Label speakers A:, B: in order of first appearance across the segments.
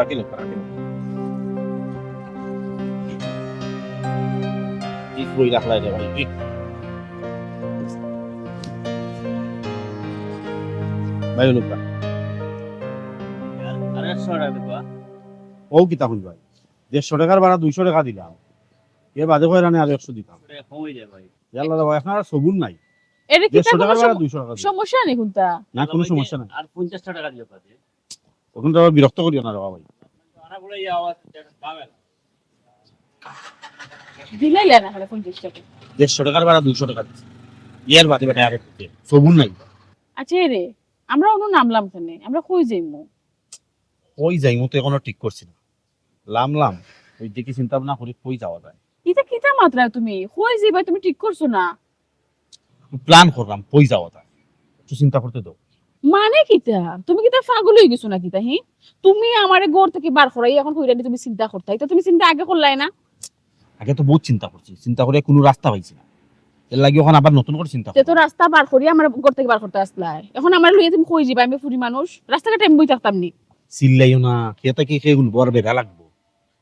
A: রাখিল ইট বই রাখলাই রে ভাই ইট ভাই লোক
B: আরে 100 টাকা দিবা
A: ও কিতা হই ভাই 150 টাকার ভাড়া 200 টাকা দিলাম এর বাদে কইরা নে আর 100 দিতাম
B: কমই যায় ভাই
A: ইয়াল্লা রে ভাই আপনার সবুর নাই
C: এটা কি
A: 150 টাকার ভাড়া 200 টাকা
C: সমস্যা নেই কোনটা
A: না কোনো সমস্যা নাই
B: আর 50 টাকা দিও পাতে
A: তখন তো বিরক্ত করিও না রে ভাই
B: আনা বলে এই আওয়াজ পাবে না
C: দিলাইলে না হলে 50 টাকা
A: 150 টাকার ভাড়া 200 টাকা দিছি এর বাদে বেটা আর সবুর নাই
C: আচ্ছা রে আমরা অন্য নামলাম কেন আমরা কই যাইমু
A: কই যাইমু তো এখনো ঠিক করছি না লাম ওই দিকে চিন্তা ভাবনা করি কই যাওয়া যায়
C: এটা কিতা মাত্রা তুমি কই যাইবা তুমি ঠিক করছো না
A: প্ল্যান করলাম কই যাওয়া যায় একটু চিন্তা করতে দাও
C: মানে কিতা তুমি কিতা পাগল হয়ে গেছো না কিতা হি তুমি আমারে ঘর থেকে বার করাই এখন কইরা নি তুমি চিন্তা করতে এটা তুমি চিন্তা আগে করলাই না
A: আগে তো বহুত চিন্তা করছি চিন্তা করে কোনো রাস্তা পাইছি না এর লাগি এখন আবার নতুন করে চিন্তা
C: তে তো রাস্তা বার করি আমার ঘর থেকে বার করতে আসলাই এখন আমার লইয়া তুমি কই যাইবা আমি ফুরি মানুষ রাস্তাঘাটে আমি বই থাকতাম নি
A: চিল্লাইও না খেতে কি খেয়ে বড় বেড়া লাগবো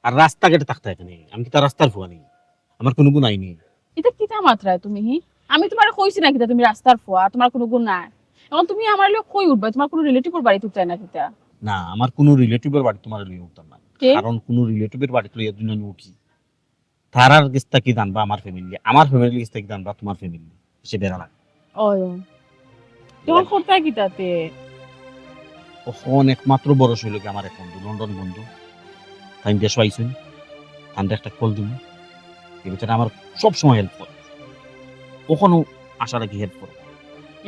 A: আর রাস্তাঘাটে থাকতে এখানে আমি কি তার রাস্তার ফুয়া নেই আমার কোনো গুণ আইনি
C: এটা কিতা মাত্রা তুমি হি আমি তোমারে কইছি না কিতা তুমি রাস্তার ফুয়া তোমার কোনো গুণ নাই এখন তুমি আমার লইয়া কই উঠবা তোমার কোনো রিলেটিভের বাড়ি উঠতে না কিতা
A: না আমার কোনো রিলেটিভের বাড়ি তোমার লইয়া উঠতাম না
C: কে?
A: কারণ কোনো রিলেটিভের বাড়ি লইয়া দুই আমি উঠি তারার গেস্তা কি জানবা আমার ফ্যামিলি গেস্তা কি জানবা তোমার ফ্যামিলি সে বেড়া লাগে
C: ওই তোমার করতে কিতাতে
A: তখন একমাত্র বড় হইল কি আমার এক বন্ধু লন্ডন বন্ধু তাই দেশ আইসুন তান্ডে একটা কল দিব এই বেচারা আমার সব সময় হেল্প করে কখনো আশা রাখি হেল্প করে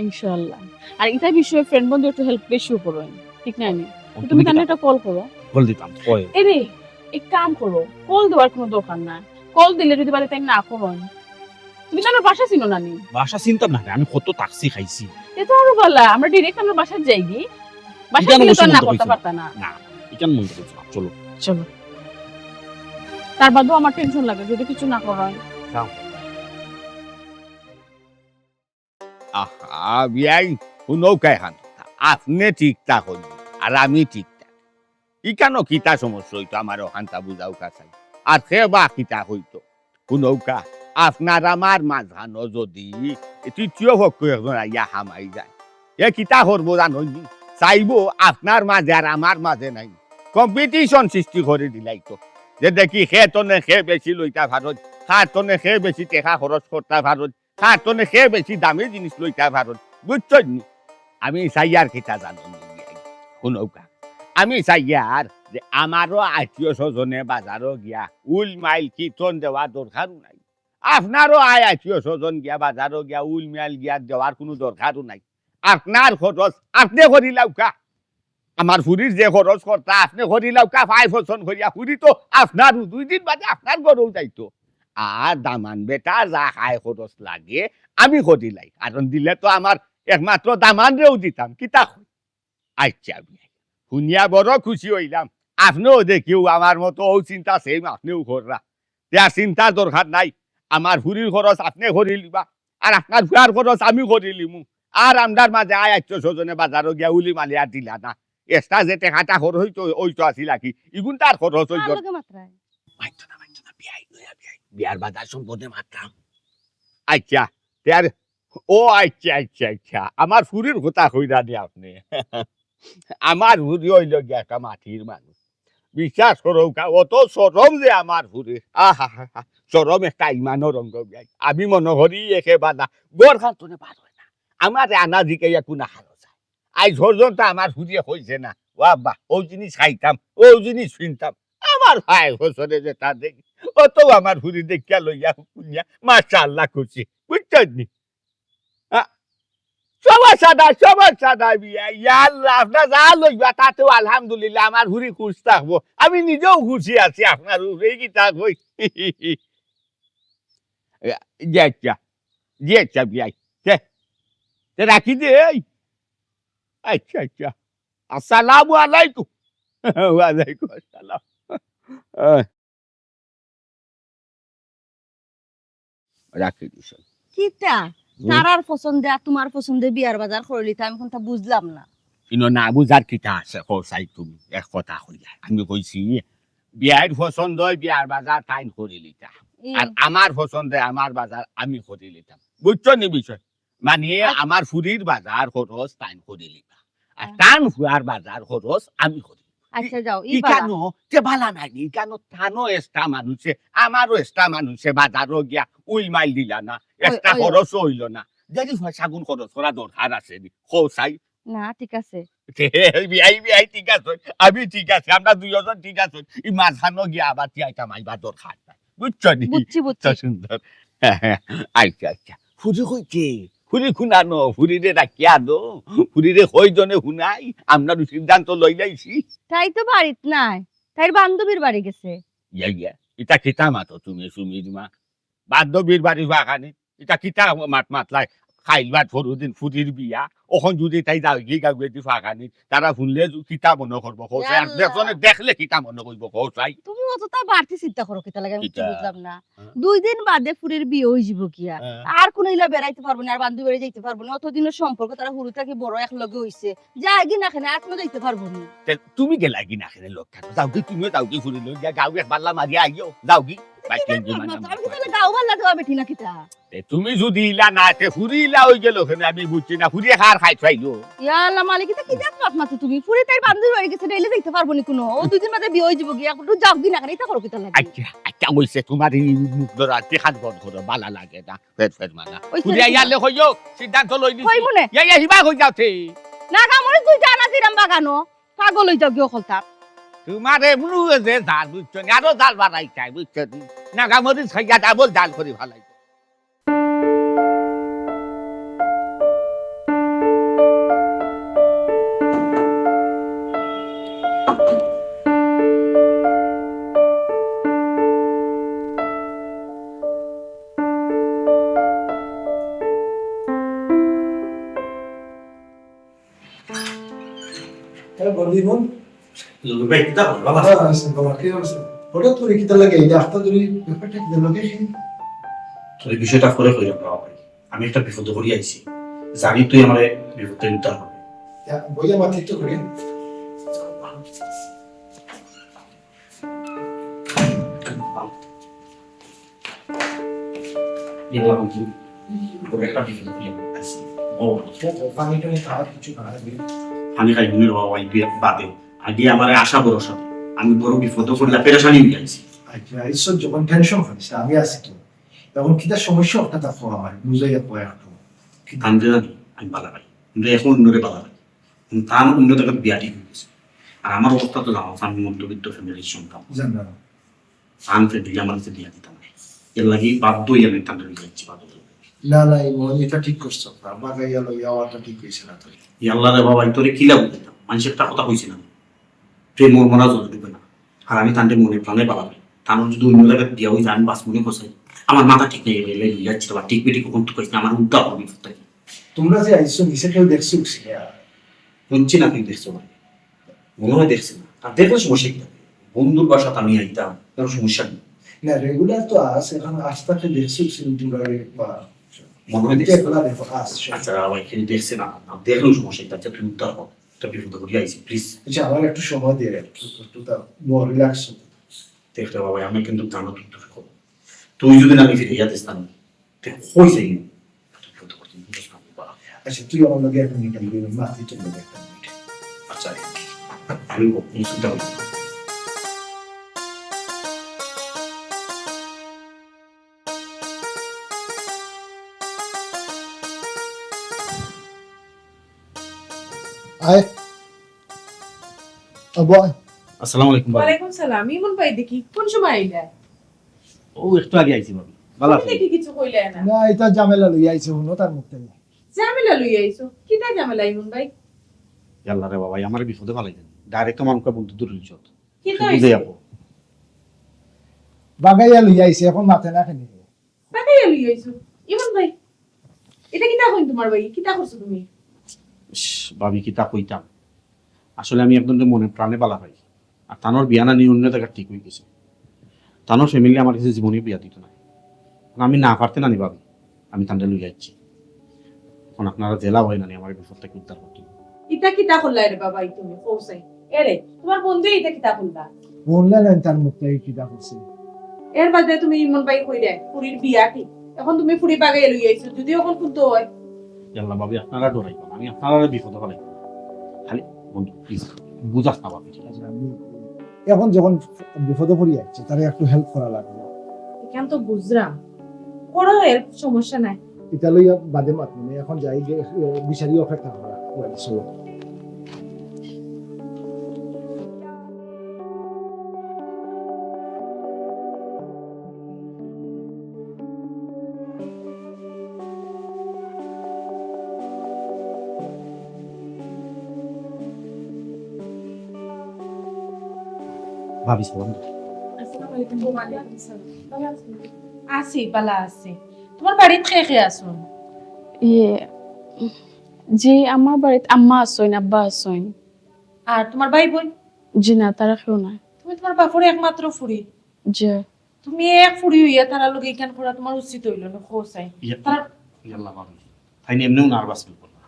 C: ইনশাআল্লাহ আর এটা বিষয়ে ফ্রেন্ড বন্ধু একটু হেল্প বেশিও করো ঠিক না নি তুমি তাহলে একটা কল করো
A: কল দিতাম কয়
C: এরে এক কাম করো কল দেওয়ার কোনো দরকার না কল দিলে যদি বাড়ি তাই না করো তুমি তো আমার বাসা ছিল না নি
A: ভাষা চিন্তাম না আমি কত টাক্সি খাইছি
C: এ তো আরো বলা আমরা ডিরেক্ট আমরা বাসায় যাই গি বাসা
A: এখানে
C: গেলে তো
A: বসে
C: আর না
A: মনটা
C: করতে
A: কইছে।
C: পারতা না
A: না এখান মনে করছি চলো
C: চলো তার বাদেও আমার টেনশন লাগে যদি কিছু না করায়
D: আহা বিয়াই নৌকায় খান আপনি ঠিকঠাক হইল আর আমি ঠিকঠাক ইকানো কিতা সমস্যা হইতো আমার ওখানটা বুঝাও কাছাই আর সে বা কিতা হইতো নৌকা আপনার আমার মাঝখানো যদি তৃতীয় পক্ষ একজন আইয়া হামাই যায় এ কিতা করবো জানি চাইবো আপনার মাঝে আর আমার মাঝে নাই কম্পিটিশন সৃষ্টি করে দিলাই তো যে দেখি সে তনে সে বেশি লইতা ভারত তনে সে বেশি টেকা খরচ করতা ভারত তনে সে বেশি দামি জিনিস লইতা ভারত বুঝছো নি আমি চাই আর কিতা জানো শুনৌকা আমি চাই আর যে আমারও আত্মীয় স্বজনে বাজারও গিয়া উল মাইল কীর্তন দেওয়া দরকারও নাই আপনারও আত্মীয় স্বজন গিয়া বাজারও গিয়া উল মাইল গিয়া দেওয়ার কোনো দরকারও নাই আপনার খরচ আপনি করি লাউকা আমার ফুরির যে খরচ করতা আপনি করি লাউকা 5% করিয়া ফুরি তো আপনার 2 দিন বাদে আপনার গরু যাইতো আর দামান বেটা যা খায় খরচ লাগে আমি করি লাই কারণ দিলে তো আমার একমাত্র দামান রেও দিতাম কিতা আচ্ছা শুনিয়া বড় খুশি হইলাম আপনিও দেখিও আমার মতো ও চিন্তা সেম আপনিও কররা দেয়া চিন্তার দরকার নাই আমার ফুরির খরচ আপনি করি লিবা আর আপনার ফুয়ার খরচ আমি করি লিমু আর আমদার মাঝে আত্মীয় স্বজনে বাজারও গিয়া উলি মালি আর দিলা না এক্সট্রা যে টেকাটা খরচ হইতো ওইতো আসিল কি ইগুন তার খরচ হইতো বিয়ার বাজার সম্পদে মাত্রাম আচ্ছা তার ও আচ্ছা আচ্ছা আচ্ছা আমার ফুরির কথা কইরা দি আপনি আমার ফুরি হইল গিয়া একটা মাটির মানুষ বিশ্বাস করো অত সরম যে আমার ফুরি আহা হা সরম একটা ইমানো রঙ্গ গাই আমি মনে করি একে বাধা গড় খান তোনে পার হয় না আমার আনা দিকে কোনো হালো যায় আই পর্যন্ত আমার ফুরিয়ে হয়েছে না ও আব্বা ও জিনিস খাইতাম ও জিনিস শুনতাম আমার ভাই বছরে যেটা দেখি অত আমার ফুরি দেখিয়া লইয়া শুনিয়া মাশাআল্লাহ খুশি বুঝছেন নি সমস্যা নাই আপনার যা লইবা তাতেও আলহামদুলিল্লাহ আমার ঘুরি খুশ থাকবো আমি নিজেও খুশি আছি আপনার উপরে কি তা কই জি আচ্ছা বিয়াই রাখি দে আচ্ছা আচ্ছা আসসালামু আলাইকুম ওয়ালাইকুম আসসালাম রাখি দিস
E: কিতা তারার পছন্দে আর তোমার পছন্দে বিয়ার বাজার করলি তো আমি কোনটা বুঝলাম না
D: ইনো না বুঝার কিতা আছে কসাই তুমি এক কথা কইয়া আমি কইছি বিয়ার পছন্দ হয় বিয়ার বাজার টাইম করে লিতা আর আমার পছন্দে আমার বাজার আমি করে লিতাম বুঝছো নি বিষয় মানে আমার ফুরির বাজার খরচ টাইম করে লিবা আর টান ফুয়ার বাজার খরচ আমি করি
E: আচ্ছা যাও
D: ই কেন যে ভালা নাই ই কেন থানো এক্সট্রা মানুষে আমারও এক্সট্রা মানুষে বাজারও গিয়া উইল মাইল দিলা না এক্সট্রা খরচ হইল না যদি পয়সাগুন খরচ করা দরকার আছে কসাই
E: না ঠিক আছে
D: বিয়াই ঠিক আছে আমি ঠিক আছে আমরা দুইজন ঠিক আছে এই মাঝখানো গিয়া আবার তিয়াইটা মাইবা দরকার নাই বুঝছো নি
E: বুঝছি বুঝছি
D: সুন্দর আচ্ছা আচ্ছা ফুরি কইছে ফুরি খুনানো ফুরিরে রাখিয়া দো ফুরিরে কয়জনে শুনাই আমরা সিদ্ধান্ত লই যাইছি
E: তাই তো বাড়িত নাই তাই বান্ধবীর বাড়ি গেছে
D: ইয়া এটা কিতা মাতো তুমি সুমির মা বান্ধবীর বাড়ি বাগানে এটা কিতা মাতলাই খাইলবার ফরুদিন ফুটির বিয়া ওখন যদি তাই যাও গি গাগুয়ে দি ফাঁকানি তারা শুনলে কিতা মনে করবো কৌশাই আর দেখনে দেখলে কিতা মনে করবো কৌশাই
E: তুমি অতটা বাড়তি চিন্তা করো কিতা লাগে আমি
D: কিতা?
E: বুঝলাম না 2 দিন বাদে ফুরের বিয়ে হই যাব কিয়া আর কোন ইলা বেড়াইতে পারবো না আর বান্ধবী বাড়ি যাইতে পারবো না অতদিনের সম্পর্ক তারা হুরু থাকি বড় এক লগে হইছে যাই গি না খানে আর কোনো যাইতে পারবো না
D: তুমি গেলা কি না খেলে লোক থাকো যাও কি তুমিও যাও কি ফুরি লই গাও এক বাল্লা মারিয়া আইও যাও কি
E: আমি কি তাহলে গাও ভাল্লা দেওয়া বেঠি না কিতা
D: তুমি যদি ইলা না তে ফুরি ইলা হই গেল ওখানে আমি বুঝছি না ফুরি খার খাই খাইলো
E: ইয়া আল্লাহ মালিক এটা কি জাত মাত তুমি ফুরে তাই বান্ধবী বাড়ি গেছে ডেইলি যাইতে পারবো না কোনো ও 2 দিন বাদে বিয়ে হই যাব গিয়া একটু যাও গি না খানে এটা করো কিতা লাগে
D: আচ্ছা আচ্ছা হইছে তোমার এই মুখ ধরা তে বন্ধ করো বালা লাগে না ফের মানা
E: ওই
D: ফুরি আইলে কইও সিদ্ধান্ত লই দিছি
E: কই মনে
D: ইয়া হিবা কই যাওতে
E: না কামড়ে তুই জানা দিরাম বাগানো পাগল হই যাও গিয়ে খলতা
D: তোমার এমনু যে জাল বুঝছো না আরো জাল বাড়াই চাই বুঝছো না গামরি খাইয়া ডাবল জাল করি ভালাই
F: বন্ধুগণ
A: ভাই কিতা ভালো
F: হঠাৎ করে কিতা লাগে এই রাস্তা ধরে ব্যাপারটা কিতা লাগে
A: তোর এই বিষয়টা করে কই রাখবা ভাই আমি একটা বিপদ করি আইছি জানি তুই আমারে বিপদ নিতে হবে
F: বইয়া মাথা তো করে
A: দেখলাম কি ওর একটা বিপদ করি আইছি ও
F: পানি টানি খাওয়ার কিছু খাওয়াবে
A: আমি খাই গুণের বাবা বাদে আগে আমার আশা ভরসা আমি বড় বিপদ করলে পেরেশানি হয়ে যাইছি
F: আচ্ছা ঈশ্বর যখন টেনশন হচ্ছে আমি আছি তো তখন কিতা সমস্যা হঠাৎ দেখো আমার বুঝাইয়া পড়ে একটু
A: আমি জানি আমি বালা পাই কিন্তু এখন অন্যরে বালা পাই তার অন্য জায়গায় বিয়া ঠিক হয়ে গেছে আর আমার অবস্থা তো জানো আমি মধ্যবিত্ত ফ্যামিলির সন্তান
F: জানো
A: আমি ফ্যামিলি আমার কাছে বিয়া দিতাম না এর লাগি বাধ্যই আমি তাদের যাচ্ছি বাধ্য
F: না না এই মন এটা ঠিক করছো আমার গাইয়া লইয়া আওয়াটা ঠিক হয়েছে না তো
A: আল্লাহ রে বাবা তোরে কি লাগবে মানুষের একটা কথা কইছি না প্রেম মোর মরা জল দিবে না আর আমি তান্ডে মনে প্রাণে বাড়াবে তার যদি অন্য জায়গায় বিয়া হয়ে যায় আমি বাস মনে কষাই আমার মাথা ঠিক নেই গেলে যাচ্ছিল বা ঠিক বেটি কখন তো কইছি আমার উদ্ধার হবে বিপদটাকে
F: তোমরা যে আইসো নিচে কেউ দেখছো
A: শুনছি না তুই দেখছো ভাই মনে হয় দেখছি না আর দেখলে সমস্যা কি থাকে বন্ধুর বাসাতে আমি আইতাম কোনো সমস্যা নেই
F: না রেগুলার তো আস এখন আস্তাকে দেখছো তোমরা বা
A: মনে হয় দেখছি
F: দেখলা দেখো আস
A: আচ্ছা ভাই খেয়ে দেখছে না দেখলেও সমস্যা কি তার তুই উদ্ধার হও একটা বিপদ করি আইছি প্লিজ
F: আচ্ছা আমার একটু সময় দিয়ে একটু মোর রিল্যাক্স
A: দেখতে বাবা আমি কিন্তু জানো তুই তো করো তুই যদি না আমি ফিরে যাতে স্থান হয়ে যাই
F: আচ্ছা তুই আমার লগে একটা মিটার দিবি মাথি তো লগে একটা মিটার
A: আচ্ছা আমি চিন্তা করি
F: আয় বয়
A: আসসালামু আলাইকুম ভাই
G: ওয়ালাইকুম সালাম ইমন ভাই দেখি কোন সময় আইলা
A: ও একটু আগে আইছি ভাবি ভালো
G: তুমি দেখি কিছু কইলে না
F: না এটা ঝামেলা লই আইছে হুনো তার মুখ থেকে
G: ঝামেলা লই আইছো কিটা ঝামেলা ইমন ভাই
A: আল্লাহ রে বাবা আমার বিপদে ভালাই দেন ডাইরেক্ট আমাকে বলতে দূর ইজ্জত
G: কিটা
A: বুঝে যাবো
F: বাগাইয়া লই আইছে এখন মাথা না খেলে
G: বাকাইয়া লই আইছো ইমন ভাই এটা কিটা কইন তোমার ভাই কিটা করছো তুমি
A: ভাবি কি তা কইতাম আসলে আমি একজনকে মনে প্রাণে বালা পাই আর তানোর বিয়া না নিয়ে অন্য জায়গা ঠিক হয়ে গেছে তানোর ফ্যামিলি আমার কাছে জীবনে বিয়া দিত না আমি না পারতে না নি ভাবি আমি তান্ডে লই যাচ্ছি এখন আপনারা জেলা হয় না নি আমার বিপদটাকে উদ্ধার করতে
G: ইটা কিতা করলা রে বাবা তুমি পৌঁছাই এরে তোমার বন্ধু ইটা কিতা করলা
F: অনলাইন তার মুখ থেকে কিতা করছে
G: এর বাদে তুমি ইমন ভাই কই দে পুরীর বিয়া ঠিক এখন তুমি পুরি বাগাই লই আইছো যদি এখন কিন্তু হয়
A: আল্লাহ ভাবি আপনারা ডরাইবেন না, আমি আপনারা বিপদ ফেলাই খালি বন্ধু প্লিজ বুঝাস না ভাবি
F: আচ্ছা, আমি এখন যখন বিপদে পড়ে যাচ্ছে তারা একটু হেল্প করা লাগবে
G: কেন তো বুঝলাম করো এর সমস্যা নাই
F: এটা লইয়া বাদে মাত মানে এখন যাই যে বিচারি অপেক্ষা করা চলো
A: ভাবি সালাম
G: আসসালামু আলাইকুম আসি বালা আসি তোমার বাড়িতে কে কে আসুন
C: ইয়ে জি আমার বাড়িতে আম্মা আসইন আব্বা আসইন
G: আর তোমার ভাই বোন
C: জি না তারা কেউ না
G: তুমি তোমার বাপুর একমাত্র ফুরি
C: জি
G: তুমি এক ফুরি হইয়া তারা লোক এখান করা তোমার উচিত হইল না খোসাই তারা
A: আল্লাহ ভাবি তাই এমনিও নার্ভাস ফিল করলাম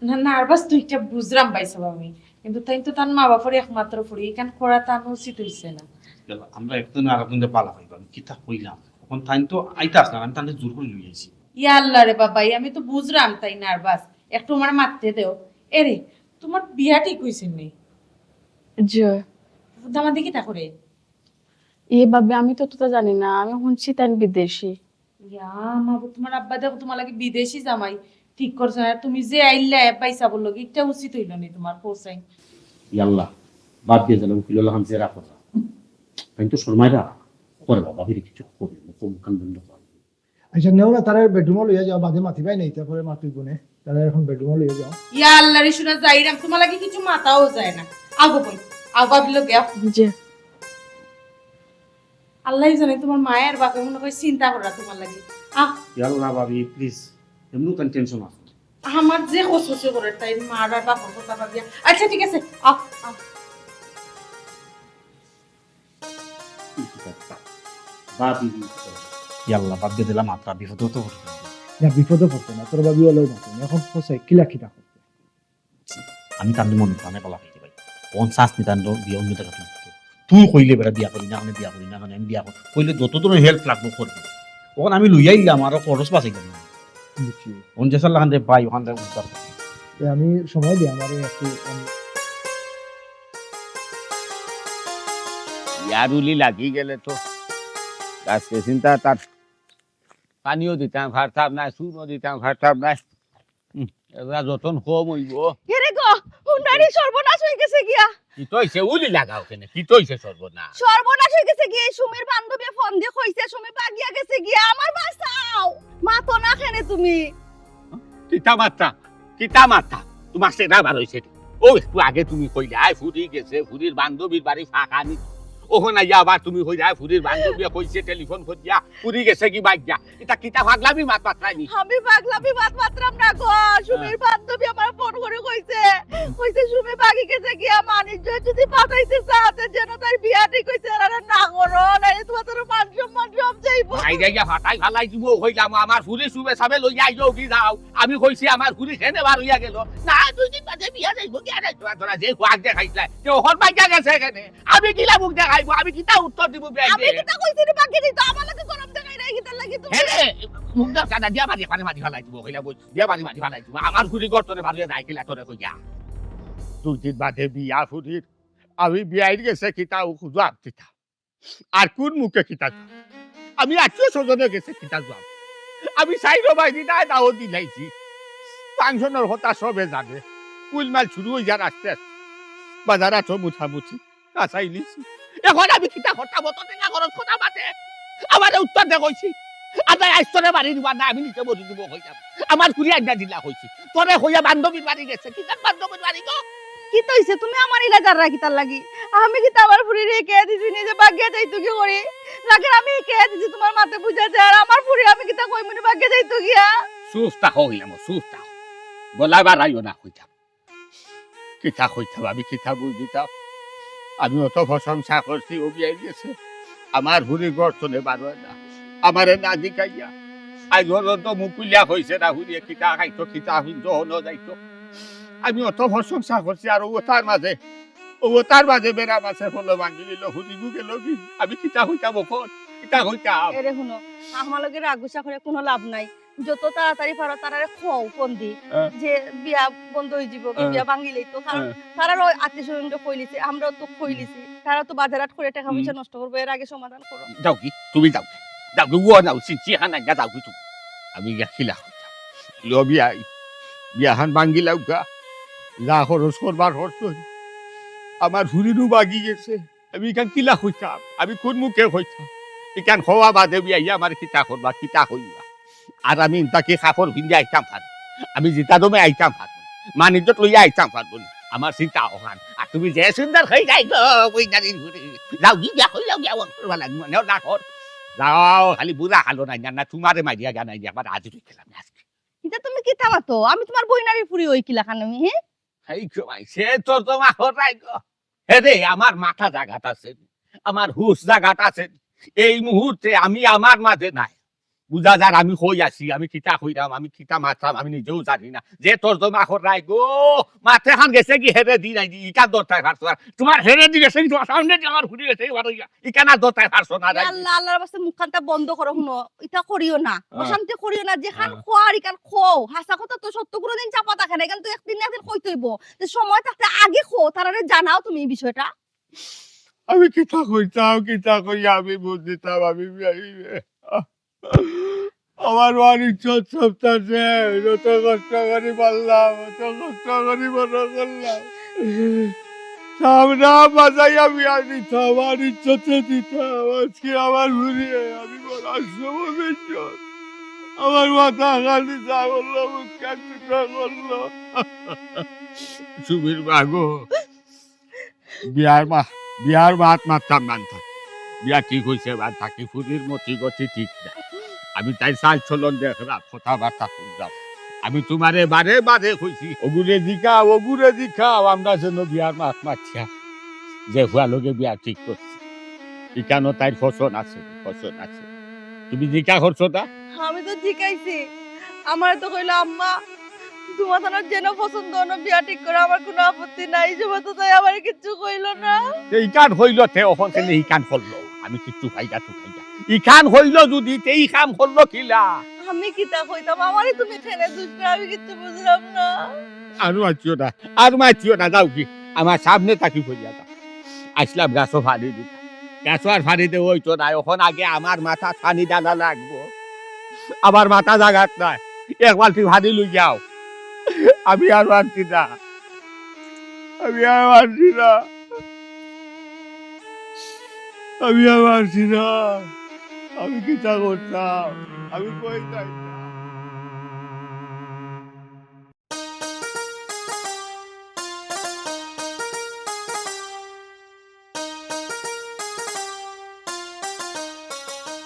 G: না নার্ভাস দুইটা বুঝলাম পাইছো আমি কিন্তু তাই তো তার মা বাপুর একমাত্র ফুরি এখান করা তার উচিত হইছে না
A: আমরা একদিন আর একদিন পালা পাইব আমি কিতা কইলাম এখন তাই তো আইতা আসলাম আমি তাহলে জোর করে লই আইছি
G: ইয়া আল্লাহ রে বাবাই আমি তো বুঝলাম তাই নার্ভাস একটু আমার মারতে দেও এরে তোমার বিয়া ঠিক হইছে নি
C: জি
G: দামা দেখি তা করে
C: এভাবে আমি তো তোটা জানি না আমি শুনছি তাই বিদেশি
G: ইয়া মা তোমার আব্বা দেখো তোমার লাগে বিদেশি জামাই ঠিক করছো আর তুমি যে আইলা পয়সা বললো এটা উচিত হইল নি তোমার পৌঁছাই
A: আল্লাহ বাদ দিয়ে দিলাম কিলো হামসে রাখো তাই তো শর্মাইরা করে বাবা ফিরে কিছু করবে মুখ কান বন্ধ করে
F: আচ্ছা নেও না তারা বেডরুমে লইয়া যাও বাদে মাতি পাই নাই তারপরে মাতিব গুনে তারা এখন বেডরুমে লইয়া যাও
G: ইয়া আল্লাহ রে শুনা যাইরাম তোমার লাগে কিছু মাথাও যায় না আগো বই ভাবলো গিয়া
C: জি
G: আল্লাহ জানে তোমার মায়ের বাপে মনে হয় চিন্তা করা তোমার লাগে আহ
A: আল্লাহ ভাবি প্লিজ এমনি কেন টেনশন আছে
G: আমার যে হসহসে করে তাই মার আর বাপর কথা ভাবিয়া আচ্ছা ঠিক আছে আহ আহ
A: ভাবি আল্লাহ বাদ দিয়ে দিলাম মাত্রা বিপদ তো
F: না বিপদে পড়তো না তোর বাবি হলেও মাতো এখন পোষাই কিলা কিটা করতে
A: আমি তার মনে প্রাণে পালা খাইতে পারি 50 নিতান্ত বিয়ে অন্য টাকা তুই কইলে বেড়া বিয়া করি না আমি বিয়া করি না আমি বিয়া করি কইলে যত তোর হেল্প লাগবো করবো ওখানে আমি লইয়া ইলাম আরো খরচ বাঁচাই গেলাম
F: বুঝছি
A: পঞ্চাশ লাখ দিয়ে পাই ওখান থেকে উদ্ধার করবো।
F: আমি সময় দিই আমার একটু
D: ইয়ারুলি লাগি গেলে তো আজকে চিন্তা তার পানিও দিতাম খারতাম নাই চুনও দিতাম খারতাম নাই এবার যতন কম হইব
E: এরে গো হুন্ডারি সর্বনাশ হয়ে গেছে গিয়া
D: কি তৈছে উলি লাগাও কেন কি তৈছে সর্বনাশ
E: সর্বনাশ হয়ে গেছে গিয়া সুমির বান্ধবী ফোন দিয়ে কইছে সুমি বাগিয়া গেছে গিয়া আমার বাঁচাও মা তো না খেনে তুমি
D: কিতা মাত্রা তোমার সেটা বার হয়েছে ও একটু আগে তুমি কইলে আয় ফুরি গেছে ফুরির বান্ধবীর বাড়ি ফাঁকা নি ওখানে আবার তুমি কইলে আয় ফুরির বান্ধবী কইছে টেলিফোন করিয়া ফুরি গেছে কি বাগিয়া এটা কিতা ফাগলামি মাত মাত্রানি
E: আমি পাগলামি বাত মাত্রাম না গো সুমির বান্ধবী আমার ফোন করে কইছে সুমি বাগি গেছে গিয়া মানিজ্য যদি পাঠাইতে চাতে যেন তার বিয়া ঠিক কইছে আর না করো নাইলে তোমার তোর মান সম্মান সব যাইবো
D: আই যাইয়া ফাটাই ফালাই দিব কইলাম আমার ফুরি সুবে সাবে লইয়া আইও কি যাও আমি কইছি আমার ফুরি খেনে বার হইয়া গেল না দুই দিন বাদে বিয়া যাইব কি আরে তোরা যে খোয়াক দেখাইছলা যে ওহর বাগিয়া গেছে এখানে আমি কিলা মুখ দেখাইবো আমি কিতা উত্তর দিব
E: আমি
D: বেআইনে
E: কিটা কইছি রে বাকি দিত আমার লাগে গরম দেখাই নাই কিটা লাগি তুমি
D: হেরে মুখ দা কাটা দিয়া মারি ফালাই দিব কইলা বই দিয়া মারি ফালাই দিব আমার ফুরি গর্তনে বাড়িয়ে যাই কিলা তোরে কইয়া দুই দিন বাদে বিয়া ফুরির আমি বিয়াই গেছে কিতা জবাব দিতা আর কোন মুখে কিতা আমি আত্মীয় স্বজনে গেছে কিতা জবাব আমি সাইডো বাইদি নাই দাও দিলাইছি ফাংশনের কথা সবে জানে কুল মাল শুরু হয়ে যার আস্তে আস্তে বাজার আছো মুঠামুঠি কাঁচাই লিছি এখন আমি কিতা কথা মতো না খরচ কথা মাতে আমার উত্তর দে কইছি আদায় আইস্তরে বাড়ি দিবা না আমি নিচে বসে দিব কইতাম আমার কুড়ি আড্ডা দিলা কইছি তোরে হইয়া বান্ধবীর বাড়ি গেছে কিতা বান্ধবীর বাড়ি গো
E: কি তইছে তুমি আমার ইলা জার রাখি তার লাগি আমি কি আমার ফুরি রেখে দিছি নিজে বাগিয়া যাইতো কি করি লাগে আমি কে দিছি তোমার মাথা বুঝাছে আর আমার ফুরি আমি কি তা কই মনে বাগিয়া যাইতো গিয়া
D: সুস্তা হইলাম সুস্তা বলাবার আইও না কইতাম কিতা কইতাম আমি কিতা বুঝিতাম আমি অত প্রশংসা করছি ও বিয়ে গেছে আমার হুড়ি গর্তনে বার হয় না আমারে না দিকাইয়া আই ঘর তো মুকুলিয়া হইছে না হুড়িয়ে কিতা খাইতো কিতা হিন্দু হনো যাইতো আমি অত প্রশংসা করছি আর ও তার মাঝে বেড়া মাছে হলো ভাঙি নিল হুদিগু গেল কি আমি কিতা হইতাম ওপর কিতা হইতাম
E: এরে শুনো আমার লগে রাগুসা করে কোনো লাভ নাই যত তাড়াতাড়ি পারো তারারে খোয়াও ফোন দি
D: হ্যাঁ।
E: যে বিয়া বন্ধ হয়ে যাব
D: হ্যাঁ।
E: বিয়া ভাঙিলেই তো কারণ তারারও আত্মীয় স্বজনকে কইলিছে আমরাও তো কইলিছি তারা তো বাজারাট করে টাকা পয়সা নষ্ট করবো এর আগে সমাধান করো
D: যাও কি তুমি যাও যাও কি ও নাও সিচি হানা গা যাও কি তুমি আমি গেছিলা হইতাম লো বিয়াহান ভাঙ্গিলাও গা যা খরচ করবার খরচ আমার হুড়িরও বাগি গেছে আমি এখান কিলা হইতাম আমি কোন মুখে হইতাম এখান হওয়া বাদে বিয়া আমার কিতা করবা কিতা হইবা আর আমি তাকে কাপড় ভিন্দে আইতাম পারবো আমি জিতা দমে আইতাম পারবো মানিজ্যত লইয়া আইতাম পারবো না আমার চিন্তা ওখান আর তুমি যে সুন্দর হয়ে যাই গো ওই নারীর ঘুরে যাও কি বিয়া হইলাও বিয়া করবা লাগবে না না কর যাও খালি বুড়া হালো নাই না তোমারে মারিয়া গানাই দিয়া আবার আজ খেলাম আজকে
E: এটা তুমি কি থামাতো আমি তোমার বইনারি ফুরি ওই কিলা খান আমি হ্যাঁ
D: এই কমাই সে তোর তোমা হরাই গো হে রে আমার মাথা জাগাত আছে আমার হুশ জাগাত আছে এই মুহূর্তে আমি আমার মাঝে নাই বুঝা যার আমি হই আছি আমি কিতা হইরাম আমি কিতা মারতাম আমি নিজেও জানি না যে তোর জমা হরাই গো মাথা খান গেছে কি হেরে দি নাই ইকা দরটায় ফারছো তোমার হেরে দি গেছে কি তোমার সামনে যে আমার ঘুরে গেছে ইকানা দরটায় ফারছো না
E: আল্লাহ আল্লাহর বাস্তে মুখখানটা বন্ধ করো শুনো এটা করিও না অশান্তি করিও না যেখান খোয়ার ইকান খো হাসা কথা তো সত্য কোনোদিন চাপা থাকে না এখান তো একদিন না একদিন কই তৈব যে সময় থাকতে আগে খো তারারে জানাও তুমি এই বিষয়টা
D: আমি কিতা কইয়া আমি বুঝিতাম আমি আমার বাড়ির চোখ সপ্তাহে যত কষ্ট করি পারলাম অত কষ্ট করি বড় করলাম সামনা বাজাই আমি আর দিতাম আমার ইচ্ছতে দিতাম আজকে আমার ঘুরিয়ে আমি বড় সমবেশ আমার মাথা খালি যা করলো মুখ কাটুটা করলো সুবীর বাগো বিয়ার মাত মারতাম মানতাম বিয়া ঠিক হয়েছে বা থাকি ফুরির মতি গতি ঠিক না আমি তাই চাল চলন দেখলাম কথাবার্তা শুনলাম আমি তোমারে বারে বারে কইছি ওগুরে দিখাও আমরা যেন বিয়ার মাত মারছিয়া যে হুয়া লোকে বিয়া ঠিক করছি এখানো তাই ফসল আছে তুমি জিকা করছো তা
E: আমি তো জিকাইছি আমার তো কইলো আম্মা তোমার তোমার যেন পছন্দ হলো বিয়া ঠিক করে আমার কোনো আপত্তি নাই যে তো তাই আমার কিছু কইলো না
D: এই কান হইল তে ওখান থেকে এই কান করলো আমি কিচ্ছু খাইগা ই কান হইল যদি এই কাম করলো কিলা
E: আমি কিতা কইতাম আমারই তুমি ঠেলে দুষ্টা আমি কিছু বুঝলাম না
D: আর মাছিও না যাও কি আমার সামনে থাকি কইয়া যা আসলাম গাছও ফাড়ি দিতা গাছ আর ফাড়িতে হইতো না এখন আগে আমার মাথা ফানি ডানা লাগবো আমার মাথা জাগাত নাই এক বালতি ফানি লই যাও আমি আর পারছি না আমি কিতা করতাম আমি কই যাইতাম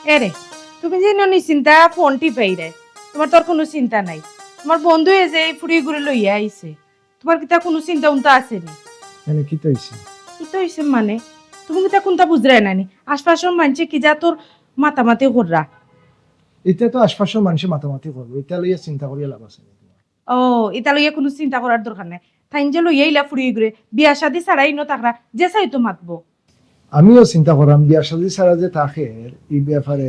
G: এরে তুমি যে চিন্তা ফোন টিপাই রে তোমার তোর কোনো চিন্তা নাই তোমার বন্ধু যে এই ফুড়ি ঘুরে লইয়া আইছে তোমার কি তা কোনো চিন্তা উন্তা আছে নি
F: মানে কি তৈছে
G: কি তো হইছে মানে তুমি কি তা কোনটা বুঝরাই নানি আশপাশের মানছে কি যা তোর মাতামাতি কররা
F: এটা তো আশপাশের মানুষে মাতামাতি করবে এটা লইয়া চিন্তা করিয়া লাভ আছে
G: ও এটা লইয়া কোনো চিন্তা করার দরকার নাই তাই যে লইয়া ইলা ফুড়ি ঘুরে বিয়া শাদি ছাড়াই ন তাকরা যে চাই তো মাতবো
F: আমিও চিন্তা করাম বিয়া শাদী ছাড়া যে থাকে এই ব্যাপারে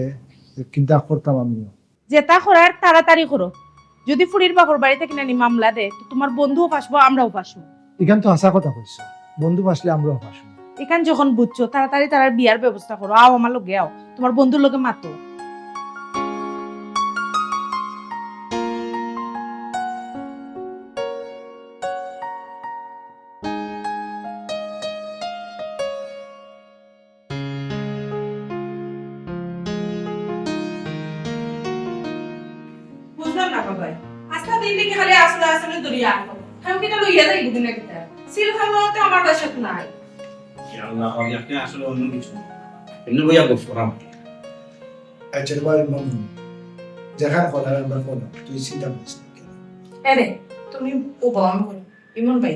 F: চিন্তা করতাম আমিও
G: যেটা করার তাড়াতাড়ি করো যদি ফুড়ির বাকর বাড়িতে কিনা নি মামলা দে তো তোমার বন্ধুও ফাঁসবো আমরাও ফাঁসবো
F: এখান তো হাসা কথা কইছো বন্ধু ফাসলে আমরাও ফাসবো
G: এখান যখন বুঝছো তাড়াতাড়ি তার বিয়ার ব্যবস্থা করো আও আমার লোকে আও তোমার বন্ধুর লোকে মাতো বুঝলাম না বাবা আস্তা দিন থেকে খালি আসলে আসলে দরিয়া আনবো আমি কিটা লইয়া যাই বুদিনা কিটা সিল খাওয়াতে আমার বাসাত নাই
A: আল্লাহ আপনি আসলে অন্য কিছু এমনি বইয়া গফরাম
F: আচ্ছা ভাই মন যেখানে কথা আমরা ফোন তুই চিন্তা করিস
G: আরে তুমি ও বাবা করো ইমন ভাই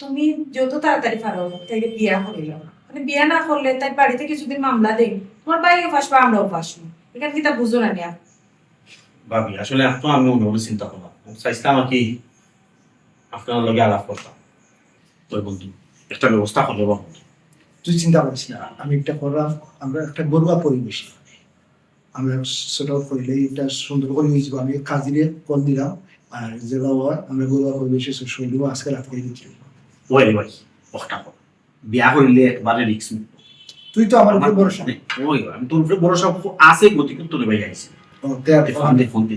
G: তুমি যত তাড়াতাড়ি পারো তাই বিয়া করিল মানে বিয়া না করলে তাই বাড়িতে কিছুদিন মামলা দেই তোমার বাইকে ফাঁসবা আমরাও ফাঁসবো এখানে কিটা বুঝো না নিয়া
A: ভাবি আসলে এখন আমি অন্য চিন্তা করলাম চাইছিলাম আর কি আপনার লগে আলাপ করতাম ওই বন্ধু একটা ব্যবস্থা করলে বন্ধু
F: তুই চিন্তা করিস না, আমি একটা করলাম, আমরা একটা গরুয়া পরিবেশ আমরা সেটা করলে এটা সুন্দর করে নিয়ে যাবো। আমি কাজিরে কল দিলাম, আর যেটা হয় আমরা গরুয়া পরিবেশে শৈলী আজকে রাত করে দিচ্ছি।
A: ওই ভাই একটা বিয়া করিলে একবারে রিক্স মুক্ত।
F: তুই তো আমার উপরে ভরসা নেই।
A: ওই আমি তোর উপরে ভরসা আছে গতি কিন্তু ভাই আইছে ফোন দে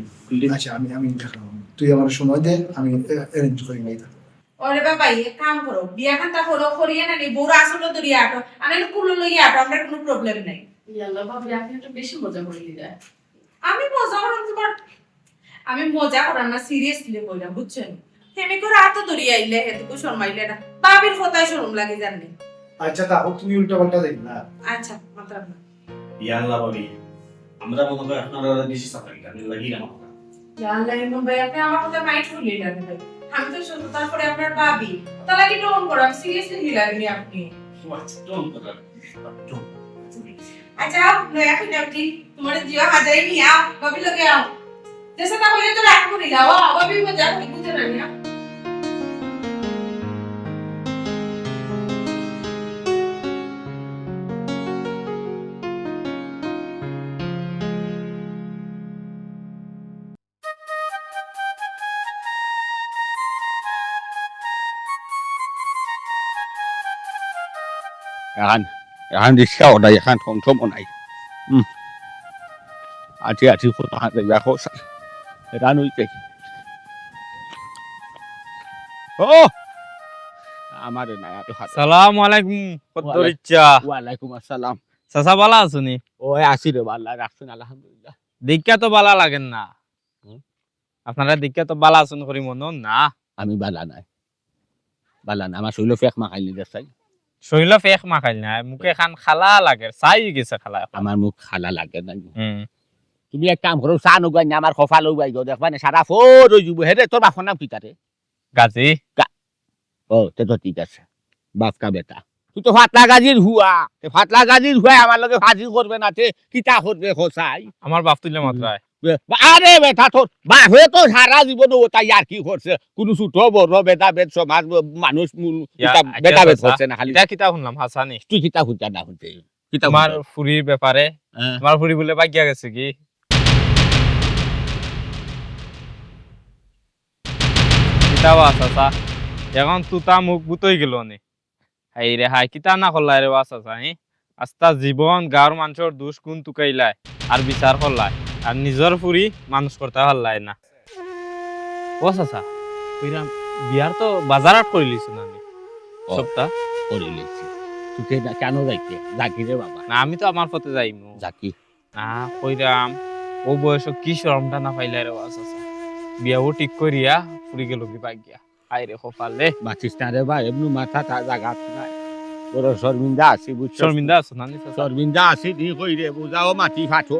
F: আচ্ছা আমি দেখলাম, তুই আমার সময় দে, আমি অ্যারেঞ্জ করে নিয়ে যাবো।
G: ওরে বাবা এক কাম করো বিয়া খানটা হলো করিয়ে না নি বউরা আসলে দরিয়া আটো আনালে কুলো লইয়া আটো আমরা কোনো প্রবলেম নাই।
C: ইয়াল্লাহ ভাবি আপনি একটু বেশি মজা করে দিলেন।
G: আমি মজা করাম তোমার, আমি মজা করাম না, সিরিয়াসলি কইলাম বুঝছেন। তুমি করে আতো দরিয়া আইলে হেতুকু শর্মাইলে না বাবির কথাই শরম লাগে জানি।
F: আচ্ছা তা হোক, তুমি উল্টা পাল্টা দেখ না।
G: আচ্ছা মাত্রা না
A: ইয়াল্লাহ ভাবি আমরা মনে করি আপনারা বেশি সাফারি কাজে লাগি না
G: ইয়াল্লাহ ইমন ভাই আপনি আমার কথা মাইন্ড করলেন না ভাই। আমি তো শুধু তারপরে আপনার ভাবি তাহলে কি ডোন করাম, সিরিয়াসলি হিলাগনি আপনি। আচ্ছা নয়া কইনা আপনি তোমার জিয়া হাজাই নিয়া ভাবি লগে আও দেশে না হইলে তো রাখবো নি লাও ভাবি মজা করি বুঝে না নিয়া।
D: এখন রিক্সা ওটাই এখন থমথম নাই আছি আছি কোথা হাতে দেখো রান হইতে ও আমার নাই এত হাতে।
B: সালাম আলাইকুম কদ্দরিচ্চা।
D: ওয়ালাইকুম আসসালাম।
B: চাচা ভালো আছনি?
D: ওই আসি রে আল্লাহ রাখছেন আলহামদুলিল্লাহ।
B: দীক্ষা তো বালা লাগেন না, আপনারা দীক্ষা তো বালা আছেন করি মন না।
D: আমি বালা নাই আমার শৈল ফেক মাখাইলি দেখাই।
B: শৈল ফেক মাখাইল না, মুখে খান খালা লাগে, চাই গেছে খালা।
D: আমার মুখ খালা লাগে না।
B: হুম
D: তুমি এক কাম করো, চা নগাই না আমার খফা লগাই গো, দেখবা না সারা ফোর হয়ে যাব। হেরে তোর বাপর নাম কি তারে?
B: গাজি।
D: ও তে তো ঠিক আছে, বাপ কা বেটা। তুই তো ফাতলা গাজির হুয়া, ফাতলা গাজির হুয়া আমার লগে ফাজি করবে না, তে কিতা করবে খোসাই?
B: আমার বাপ তুলে মাত্রায়
D: আরে বেটা তোর বাপ হয়ে তো সারা জীবন ও তাই আর কি করছে? কোন ছোট বড় বেদা বেদ সমাজ মানুষ বেদা বেদ করছে না। খালি
B: এটা কিতা শুনলাম হাসানি
D: তুই কিতা খুঁজা না খুঁজতে কিতা
B: তোমার ফুরির ব্যাপারে। তোমার ফুরি বলে বাগিয়া গেছে কি? কিতা বা চাচা এখন তুতা মুখ বুতই গেল নে। হাই রে হাই কিতা না করলাই রে বা চাচা। আস্তা জীবন গাঁর মানুষের দুষ গুণ তুকাইলাই আর বিচার করলাই, আর নিজের ফুরি মানুষ করতে পারলাই না। ও চাচা কইরাম বিয়ার তো বাজারাত করে লিছুন আমি সপ্তাহ
D: করে লিখছি। তুই কেন যাইতে জাকি রে বাবা?
B: না আমি তো আমার পথে যাইমু
D: জাকি
B: না কইরাম ও বয়স কি শরমটা না পাইলাই রে বা চাচা। বিয়াও ঠিক করিয়া ফুরি গেল কি বাগিয়া। হাই রে কপালে
D: বাঁচিস না রে ভাই, এমনি মাথা জাগাত নাই। বড় শর্মিন্দা আছি বুঝছো?
B: শর্মিন্দা আছো না চাচা?
D: শর্মিন্দা আছি দি কই রে বুঝাও মাটি ফাটো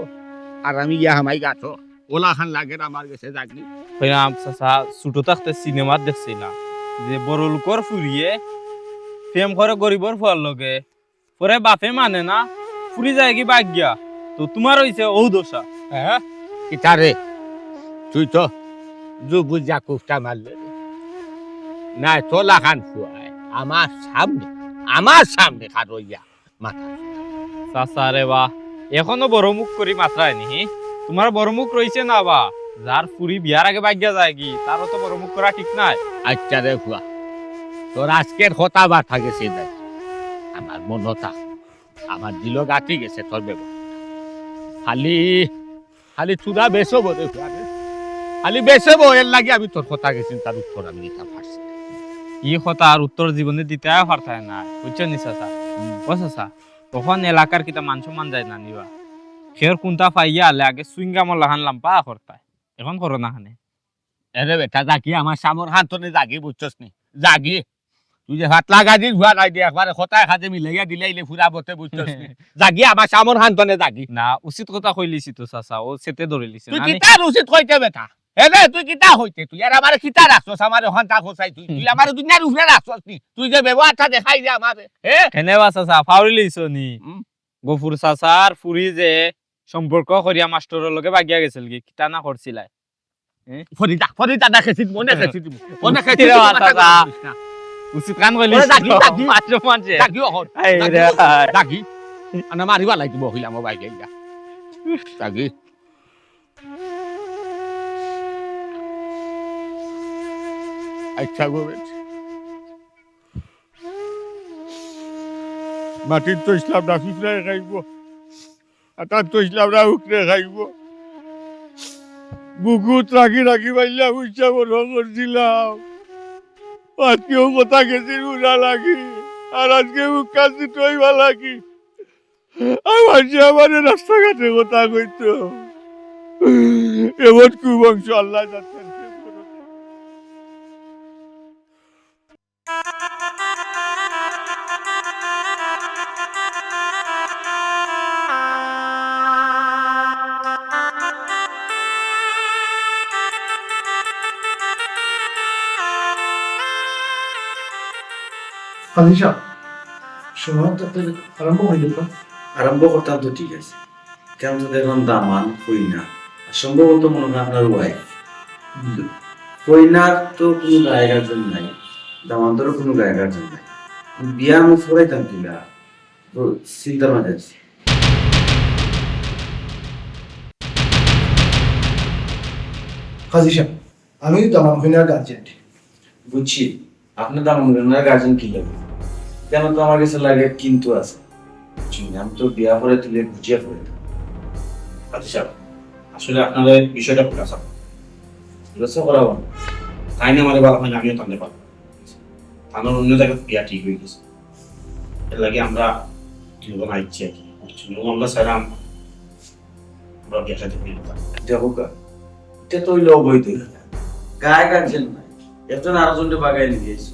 D: আর আমি ইয়া হামাই গাছো ওলা খান লাগে আমার গেছে জাগনি।
B: কইরাম চাচা ছোট থাকতে সিনেমা দেখছিলাম যে বড় লোকর ফুরিয়ে প্রেম করে গরিবর ফুয়ার লগে, পরে বাপে মানে না ফুরি যায় কি বাগিয়া। তো তোমার হইছে ও দশা।
D: হ্যাঁ কিতা রে তুই তো বুঝা কুফটা মারলে না তোলা খান ফুয়ায় আমার সামনে খারইয়া মাথা।
B: চাচা রে বা এখনো বড় মুখ করি মাত্রায় নি। তোমার বড় মুখ রইছে না বা, যার ফুরি বিয়ার আগে বাগিয়া যায় কি তারও তো বড় মুখ করা ঠিক নাই।
D: আচ্ছা রে ফুয়া তোর আজকের কথা বার্তা গেছে দেখ, আমার মন হতা আমার দিল গাতি গেছে তোর ব্যবহার। খালি খালি চুরা বেসব রে ফুয়া রে, খালি বেসব এর লাগে আমি তোর কথা গেছি, তার উত্তর আমি দিতে পারছি।
B: ই কথা আর উত্তর জীবনে দিতে পারতায় না বুঝছো নি চাচা? ও চাচা তখন এলাকার কিতা মান সম্মান যায় না নিবা, খের কোনটা পাইয়া আলে আগে সুইঙ্গামর লাহান লাম্পা করতায়, এখন করো না হানে।
D: এরে বেটা জাগি আমার সামর হাতনে জাগি বুঝছস নি জাগি। তুই যে হাত লাগা দিস ভুয়া নাই দিয়ে একবারে খতায় খাতে মিলাইয়া দিলাইলে ফুরাবতে বুঝছস নি জাগি আমার সামর হাতনে জাগি।
B: না উচিত কথা কইলিছি তো চাচা, ও সেতে ধরে লিছে
D: তুই কিতা উচিত কইতে বেটা? এরে তুই কিতা হইতে তুই আর আমার কিতা রাখছস? আমার ওখানটা খোসাই তুই তুই আমার দুনিয়ার উপরে রাখছস নি? তুই যে ব্যবহারটা দেখাই যে আমার
B: হেনে বা চাচা ফাউরি লিছো নি? গফুর চাচার ফুরি যে সম্পর্ক করিয়া মাস্টরের লগে বাগিয়া গেছিল কি কিতা না করছিলাই?
D: ফরিদা দেখেছি মনে খেয়েছি মনে খেয়েছি
B: কিরে বাচ্চা উচিত কাম কইলি
D: ওরে ডাকি, ডাকি।
B: মাত্র মানছে
D: ডাকিও হন
B: এই রে
D: ডাকি আনা মারিবা লাগিব হইলাম বাইক এইটা ডাকি আচ্ছা গোবেট মাটির তো ইসলাম না ফিফরে খাইব আটার তো ইসলাম না উকরে খাইব বুকুত রাখি রাখি পাইলা উচ্চা বড় করছিলাম আজকেও কথা গেছি উড়া লাগি আর আজকে মুখ কাছে টইবা লাগি আমার যে আমার রাস্তাঘাটে কথা কইতো এমন কুবংশ আল্লাহ যাচ্ছেন
F: কাজী সময় তো আরম্ভ হয়ে যেত
H: আরম্ভ করতাম তো ঠিক আছে কেন তো দেখলাম দামান হই না আর সম্ভবত মনে হয় আপনার ওয়াইফ হইনার তো কোনো গায়ে গার্জেন নাই দামান্তরও কোনো গায়ে গার্জেন নাই বিয়া আমি ফরাইতাম কিনা তো চিন্তার মাঝে আছি
F: কাজী সাহেব আমি দামান হইনার গার্জেন্ট
H: বুঝছি আপনার দামান্তরের গার্জেন কি লাগে কেন তো আমার কাছে লাগে কিন্তু আছে বুঝছি আমি তো বিয়া করে তুলে বুঝিয়া করে
A: আচ্ছা আসলে আপনাদের বিষয়টা প্রকাশ
H: রসা করাবো
A: তাই না আমার বাবা হয় আমিও টানতে পারবো আমার অন্য জায়গায় বিয়া ঠিক হয়ে গেছে এর লাগে আমরা দুজন আইছি আর কি আমরা সারাম আমরা বিয়া সাথে হয়ে যেতাম
H: দেখো এটা তো হইলো অবৈধ গায়ে গার্জেন নাই একজন আরেকজনকে বাগাই নিয়ে গেছো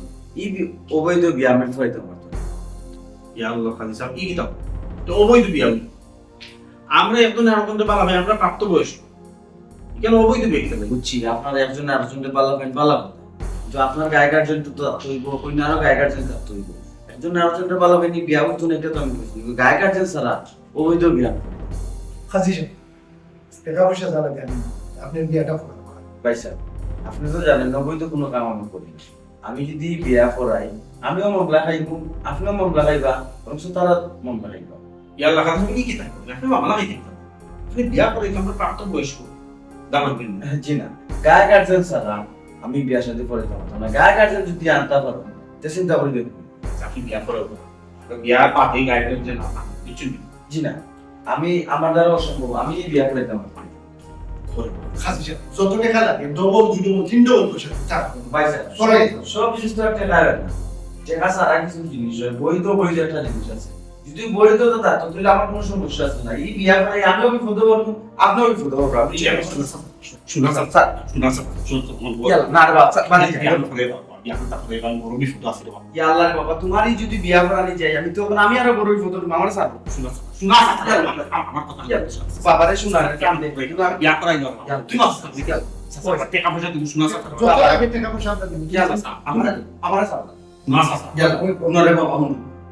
H: অবৈধ বিয়া আমি ফরাইতে পারতাম
A: ইয়া আল্লাহ খালি সাহেব কি কিতাব তো অবৈধ বিয়া আমরা একজন আরেকজনকে বাবা ভাই আমরা প্রাপ্ত বয়স কেন অবৈধ বিয়া কিতাব
H: বুঝছি আপনার একজন আরেকজনকে পালা পাইন পালা কিন্তু আপনার গায়ে গার্জেন তো তৈব কইনারও গায়ে গার্জেন তৈব একজন আরেকজনকে পালা পাইনি বিয়া করতো না এটা তো আমি বুঝছি গায়ে গার্জেন ছাড়া অবৈধ বিয়া
F: কাজী সাহেব টাকা পয়সা যা লাগে আপনি বিয়াটা করেন
H: ভাই স্যার আপনি তো জানেন অবৈধ কোনো কাম আমি করি না আমি যদি বিয়া করাই আমিও মামলা খাইব আপনিও মামলা খাইবা অবশ্য তারা মামলা খাইবা
A: ইয়া আল্লাহ খালি কি কিতাব আপনি মামলা হয়ে যেতাম আপনি বিয়া করে আমরা প্রাপ্ত বয়স দামান দিন
H: জি না গায়ে গার্জেন ছাড়া আমি বিয়া সাথে করে পারতাম না গায়ে গার্জেন যদি আনতে পারো তো চিন্তা করে দেখুন
A: আপনি বিয়া করে বিয়া পাতে গাইডেন্স যে না কিছু নেই
H: জি না আমি আমার দ্বারা অসম্ভব আমি বিয়া করে দিতাম
F: কাজী সাহেব যত টাকা লাগে ডবল দুই ডবল তিন ডবল পয়সা টাকা
H: ভাই স্যার
F: করাই
H: সব জিনিস তো একটা লাগে না টাকা ছাড়া কিছু জিনিস হয় বৈধ বৈধ একটা জিনিস আছে যদি বৈধ তো তা তাহলে আমার কোনো সমস্যা আছে না এই বিয়া করে আমিও বিপদে পড়বো আপনিও বিপদে পড়বো আপনি
A: শোনা স্যার শোনা স্যার
H: না রে বাবা মানে
A: শোনা
H: আল্লাহ বাবা তোমারই যদি বিয়া করানি যাই আমি তো আমি আরো বড় বিপদ আমার স্যার
A: আমার কথা
H: বাবারে শোনা কাম দেখবে
A: বিয়া করাই না তুমি টাকা পয়সা তুমি শোনা স্যার
F: যত আগে টাকা পয়সা আমরা দিই
H: আমার স্যার
A: না স্যার
H: ওনারে বাবা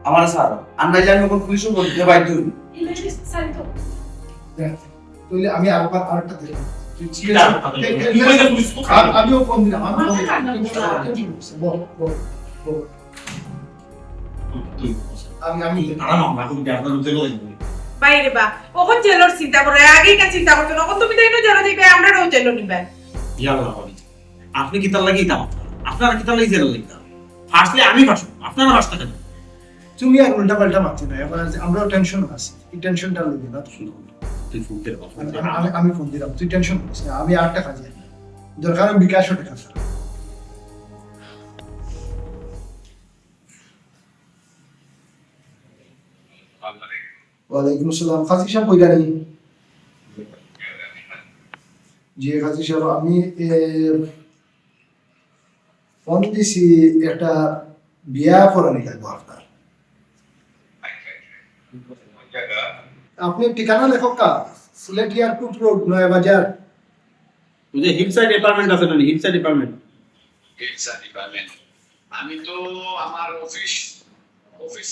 H: আমার স্যার আমরা জানি কোন পুলিশও বলতে বাইরে হই
F: তাহলে আমি আরেকটা দিলাম
A: পুলিশ
F: আমিও ফোন দিলাম আমি
G: বাইরে বা ওখন জেলর চিন্তা করে আগে কেন চিন্তা করছো না তুমি তাই না জেল দিবে আমরাও জেল নিবে
A: আপনি কি তার লাগি দাম আপনারা কি তার লাগি জেল লিখতাম ফার্স্টলি আমি ফাঁসব আপনারা রাস্তা কেন
F: তুমি আর উল্টা পাল্টা মারছো না এখন আমরাও টেনশন আছি এই টেনশনটা লইবে না
A: তুই ফোন করে কথা
F: আমি ফোন দিলাম তুই টেনশন করিস না আমি 8 টাকা দিই দরকার আমি বিকাশ টাকা ছাড়া ওয়ালাইকুম আসসালাম কাজী সাহেব কই জানি জি কাজী সাহেব আমি ফোন দিছি একটা বিয়া করানি লাগবে আপনার আপনি ঠিকানা লেখক কা সিলেট এয়ারপোর্ট রোড নয়া বাজার
A: ওই যে হিলসাইড ডিপার্টমেন্ট আছে না হিলসাইড ডিপার্টমেন্ট
I: আমি তো আমার অফিস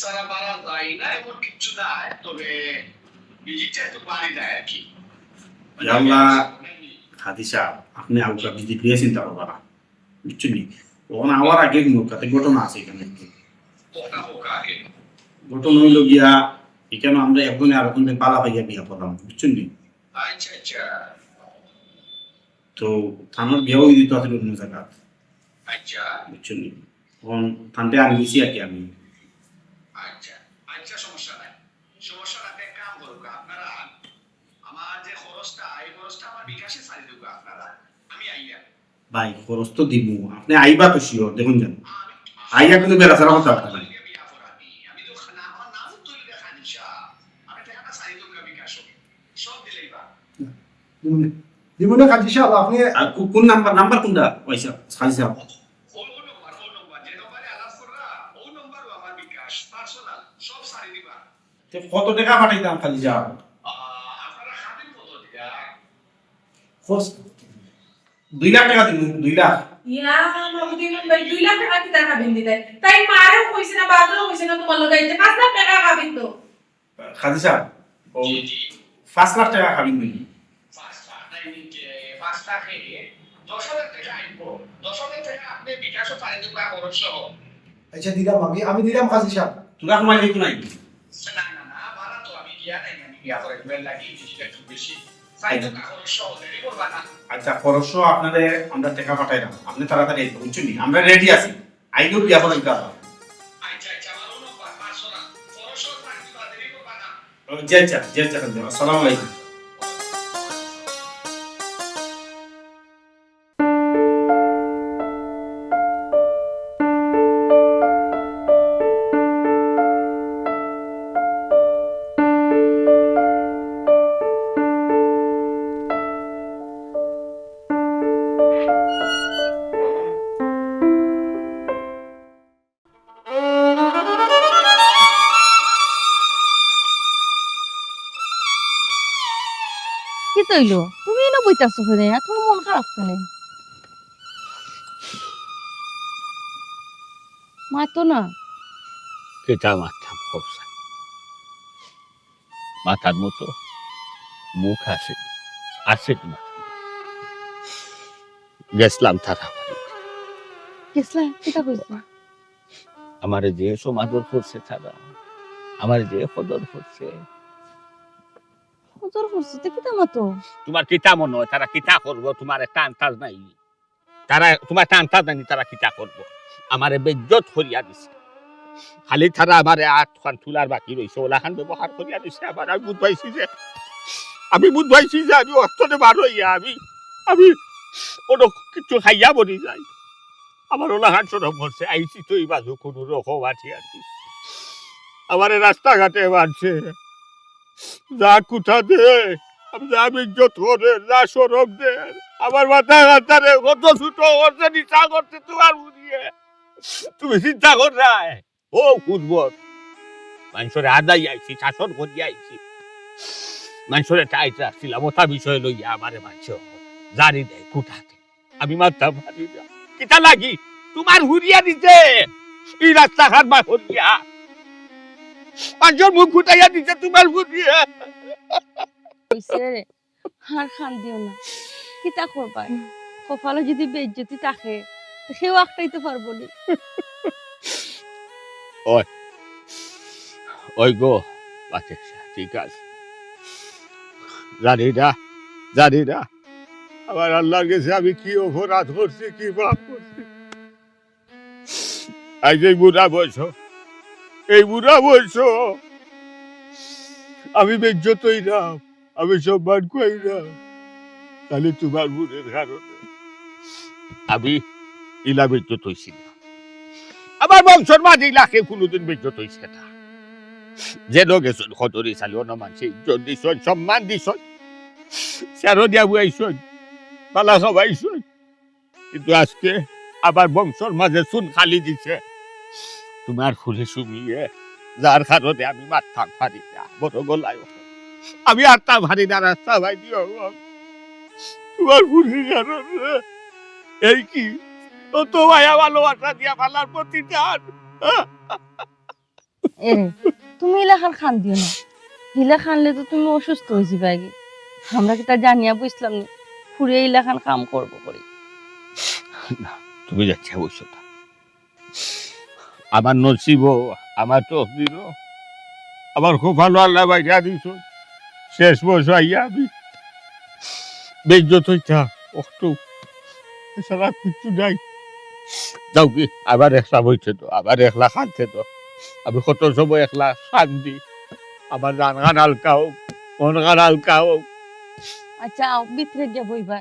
I: ছাড়া বাড়া যাই না এমন কিছু নাই তবে ভিজিটে তো পারি না আর কি
A: আল্লাহ
J: খাদি সাহেব আপনি আউকা বিজি দিয়ে চিন্তা করবা না বুঝছেন নি তখন আমার আগে নৌকাতে ঘটনা আছে এখানে
I: ওটা হোক আগে
J: ঘটনা হইল গিয়া এখানে আমরা একজনে আর একজনে পালা পাইয়া বিয়া করলাম বুঝছেন নি
I: আচ্ছা আচ্ছা
J: তো থানার বিয়াও দিত আছে অন্য জায়গা
I: আচ্ছা
J: বুঝছেন নি তখন থানতে আনি দিছি আর কি আমি
I: আচ্ছা আচ্ছা সমস্যা নাই সমস্যা না একটা কাম করুক আপনারা আমার যে খরচটা এই খরচটা আমার বিকাশে ছাড়ি দেবো আপনারা আমি আইয়া
J: ভাই খরচ তো দিব আপনি আইবা তো শিওর দেখুন যান আইয়া কিন্তু বেড়া ছাড়া কথা আপনার
I: আমি তো আমার নাম তৈরি দেখা নিশা আমি টাকাটা ছাড়ি দেবো বিকাশ সব দিলেই বা
F: জীবনে কাজী সাহেব আপনি
J: আর কোন নাম্বার কোনটা পয়সা খালি সাহেব
I: ও নম্বর যে নম্বরে আলাপ কররা ও নম্বরও আমার বিকাশ পার্সোনাল সব ছাড়ি দিবা
J: কত টাকা পাঠাইতাম খালি সাহেব
I: আপনারা খাবেন কত দিয়া
F: খোঁজ
J: 2 লাখ টাকা দিন 2 লাখ
G: ইয়া মাহমুদ ইমন ভাই 2 লাখ টাকা কি টাকা খাবেন দিতে তাই মারও কইছে না বাদরও কইছে না তোমার লগাইতে 5 লাখ টাকা খাবেন তো
J: খালি সাহেব ও
I: জি জি
J: 5 লাখ টাকা খাবেন নি
I: পাঁচটা নাই নিচে পাঁচটা খেয়ে 10,000 টাকা আইবো 10,000 টাকা আপনি বিকাশও ছাড়ি দেবো খরচ সহ
F: আচ্ছা দিলাম আমি দিলাম কাজী সাহেব
J: তোরা কমাই দিত নাই
I: না না না ভাড়া তো আমি দিয়া নাই আমি বিয়া করে বেল লাগি জিনিসটা একটু বেশি ছাড়ি দেবো খরচ সহ দেরি করবা না
J: আচ্ছা খরচ আপনাদের আমরা টাকা পাঠাইলাম আপনি তাড়াতাড়ি আইবেন বুঝছেন নি আমরা রেডি আছি আইলেও বিয়া করাই যাবো
I: আচ্ছা আচ্ছা আমার নম্বর পার্সোনাল খরচ সহ ছাড়ি দিবা দেরি করবা না
J: জি আচ্ছা আসসালামু আলাইকুম
E: কি তৈলো তুমি এনে বইতাছো ফেরে তোমার মন খারাপ কেন মা তো না
D: কেটা মাথাম খবসা মাথার মতো মুখ আসে না গেছিলাম তারা
E: কেসলা কিটা কইছো
D: আমার যে সমাদর করছে তারা আমার যে কদর করছে
E: তোর করছো তো কিটা মতো
D: তোমার কিতা মনে হয় তারা কিতা করবো তোমার একটা আন্তাজ নাই তারা তোমার একটা আন্তাজ নাই তারা কিতা করবো আমারে বেজ্জত করিয়া দিছে খালি তারা আমারে আট খান তুলার বাকি রয়েছে ওলাখান ব্যবহার করিয়া দিছে আবার আমি বুঝ পাইছি যে আমি অর্থনে বার হইয়া আমি কোনো কিছু খাইয়া বলি যাই আমার ওলাখান সরব করছে আইসি তো এই বাজু কোনো রকম আছি আর কি আমারে রাস্তাঘাটে মারছে যা কুঠা দে যা ইজ্জত করে যা সরব দে আমার মাথায় মাথারে কত ছোট করছে নিচা করছে তোমার বুঝিয়ে তুমি চিন্তা কর রায় ও কুরবর মানুষের আদায় আইছি শাসন করি আইছি মানুষের টাইট রাখছিলাম ওটা বিষয় লইয়া আমারে মানুষ জারি দেয় কুঠাতে আমি মাথা মারি না কিতা লাগি তোমার হুরিয়া দিতে এই রাস্তাঘাট বা হরিয়া মানুষের মুখ ফুটাইয়া দিতে তোমার হুরিয়া
E: কইছে রে হার খান দিও না কিটা করবা কপালে যদি বেইজ্জতি থাকে তো সেও একটাইতে পারবো না
D: ওই গো বাচ্চা ঠিক আছে জানি না আমার আল্লাহর কাছে আমি কি অপরাধ করছি কি পাপ করছি আজ এই বুড়া বয়স আমি বেজ্জতই না আমি সম্মান করি না তাহলে তোমার বুড়ের কারণে আমি ইলা বেজ্জত হইছি না আমার বংশর মাঝে ইলাকে কোনোদিন বেজ্জত হইছে না যেন গেছন সদরি চালি অন্য মানুষে ইজ্জত দিছন সম্মান দিছন চেরো দিয়া বুয়াইছন পালা খাবাইছন কিন্তু আজকে আবার বংশর মাঝে চুন খালি দিছে তোমার ফুলে সুমিয়ে যার কারণে আমি মারতাম পারি না বড় গলায় আমি আরতাম পারি না রাস্তা ভাই দিও তোমার ফুলের কারণে এই কি ও তো ভাইয়া ভালোবাসা দিয়া পালার প্রতিদান
E: তুমি ইলাখান খান দিও না হিলা খানলে তো তুমি অসুস্থ হয়ে যাবে আগে আমরা কি তা জানিয়া বুঝলাম না ফুরিয়ে ইলাখান কাম করবো করি।
D: তুমি যাচ্ছে অবশ্য তা। আমার নসিব, আমার তকদির, আমার খুব ভালো আল্লাহ বাইরা দিছ। শেষ বয়স আইয়া আমি বেজ্জত হইতা একটু এছাড়া কিছু নাই। যাও কি আবার একলা বইছে তো, আবার একলা খাচ্ছে তো। আমি কত সময় একলা শান্তি, আমার রান গান হালকাও, মন গান হালকাও।
E: আচ্ছা ভিতরে গিয়ে বইবা।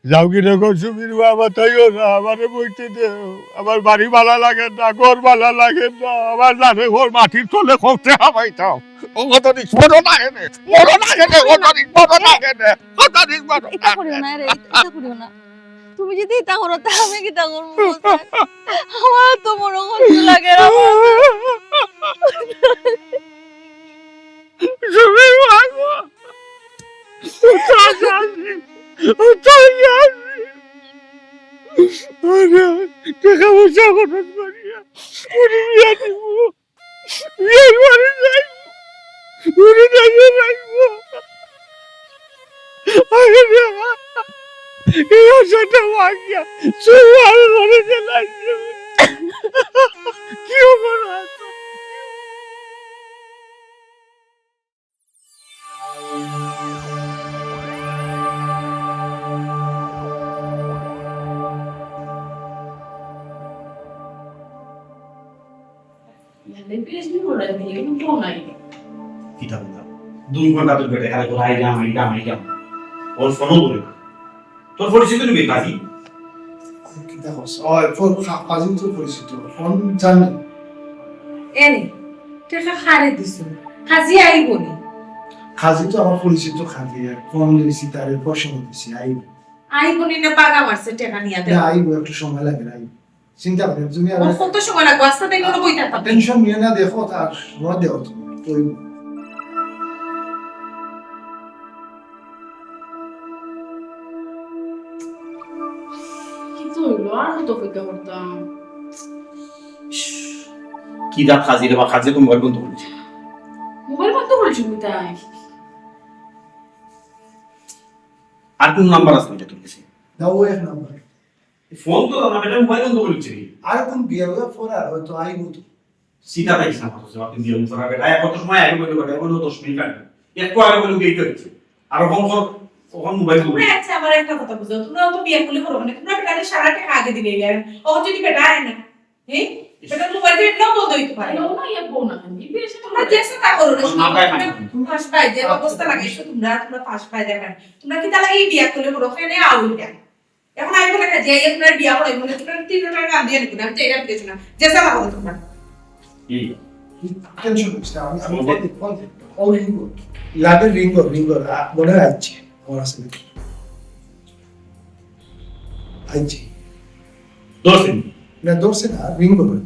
D: যাও কি রে সুবির বাবা, তাইও না আমারে বইতে দেও। আমার বাড়ি ভালো লাগে না, ঘর ভালো লাগে না, আমার জানে ঘর মাটির তলে খোঁজতে হাবাইতাম। ও কত দিক বড় লাগে নে, বড় লাগে নে, কত দিক বড় লাগে নে, কত দিক বড়
E: এটা করিও না রে, এটা করিও না। তুমি যদি এটা করো তা আমি কি তা করবো? আমার তো বড় কষ্ট লাগে রে আমার।
D: সুবির বাবা, টাকা পয়সা খরচ করিয়া বিয়া দিব, বিয়ের বাড়ি যাইব, ঘুরে যাইয়ে রাখব। এই আশাটা ভাঙিয়া সুবার ঘরে গেলাম। কি করবো?
J: কিতা বললাম 2 ঘন্টা তোর বেটা খালি করে আইলাম ওর ফোনও ধরে না। তোর পরিচিত নিবি কাজী
F: কি দেখো ফোন কাজিন তো পরিচিত, ফোন জানি
G: এনে টাকা খারে দিছো, কাজী আইবনি।
F: খাজি তো আমার পরিচিত খাজি, ফোন দিয়েছি তার পয়সা দিয়েছি,
G: আইবনি না পাগা মারছে টাকা নিয়া দে।
F: আইব একটু সময় লাগে, আইব চিন্তা করেন তুমি। আর
G: কত সময় লাগবে? আস্তে তাই কোনো বইতা পাবে।
F: টেনশন নিয়ে না, দেখো তার সময় দেও তুমি কইব।
C: কিন্তু হইলো আর কত অপেক্ষা করতাম।
J: কি দাঁত খাজি রে বা খাজি তো মোবাইল বন্ধ করেছি।
C: মোবাইল বন্ধ করেছি তাই?
J: আর কোন নাম্বার আছে এটা তোর কাছে?
F: দাও এক নাম্বার।
J: ফোন তো না বেটা, মোবাইল বন্ধ করেছি।
F: আর কোন বিয়ে হয়ে ফোন আর হয়তো আইব তো।
J: সিধা তাই না কথা আপনি দিয়ে ফোন বেটা কত সময় আগে বলে বেটা বলে 10 মিনিট আগে একটু আগে বলে গেট হচ্ছে। আর ওখান মোবাইল
G: তোমরা আচ্ছা আমার একটা কথা বুঝো, তোমরা তো বিয়ে করলে করো না, তোমরা বেটারে সারা টাকা আগে দিবে আর ও যদি বেটা আয় না, হ্যাঁ বেটা মোবাইল দিয়ে না বন্ধ হইতে পারে।
C: হ্যালো না ইয়া বউ না খানি বেশি
G: তোমরা যেসে তা করো না,
J: তুমি
G: ফাঁস পাই যে অবস্থা লাগাইছো তোমরা ফাঁস পাই দেখেন। তোমরা কি তাহলে এই বিয়ে করলে করো ওখানে আউইটা। এখন আইবে না যে এই তোমরা বিয়ে করে মনে তোমরা 3 টাকা দিয়ে নিব না, আমি এটা কিছু না যেসে না করো তোমরা।
J: এই
F: টেনশন হচ্ছে না, আমি ফোন ও রিং লাগে, রিং মনে আছে আমার আছে আইছি
J: 10 দিন
F: না, ধরছে না, রিং করবে।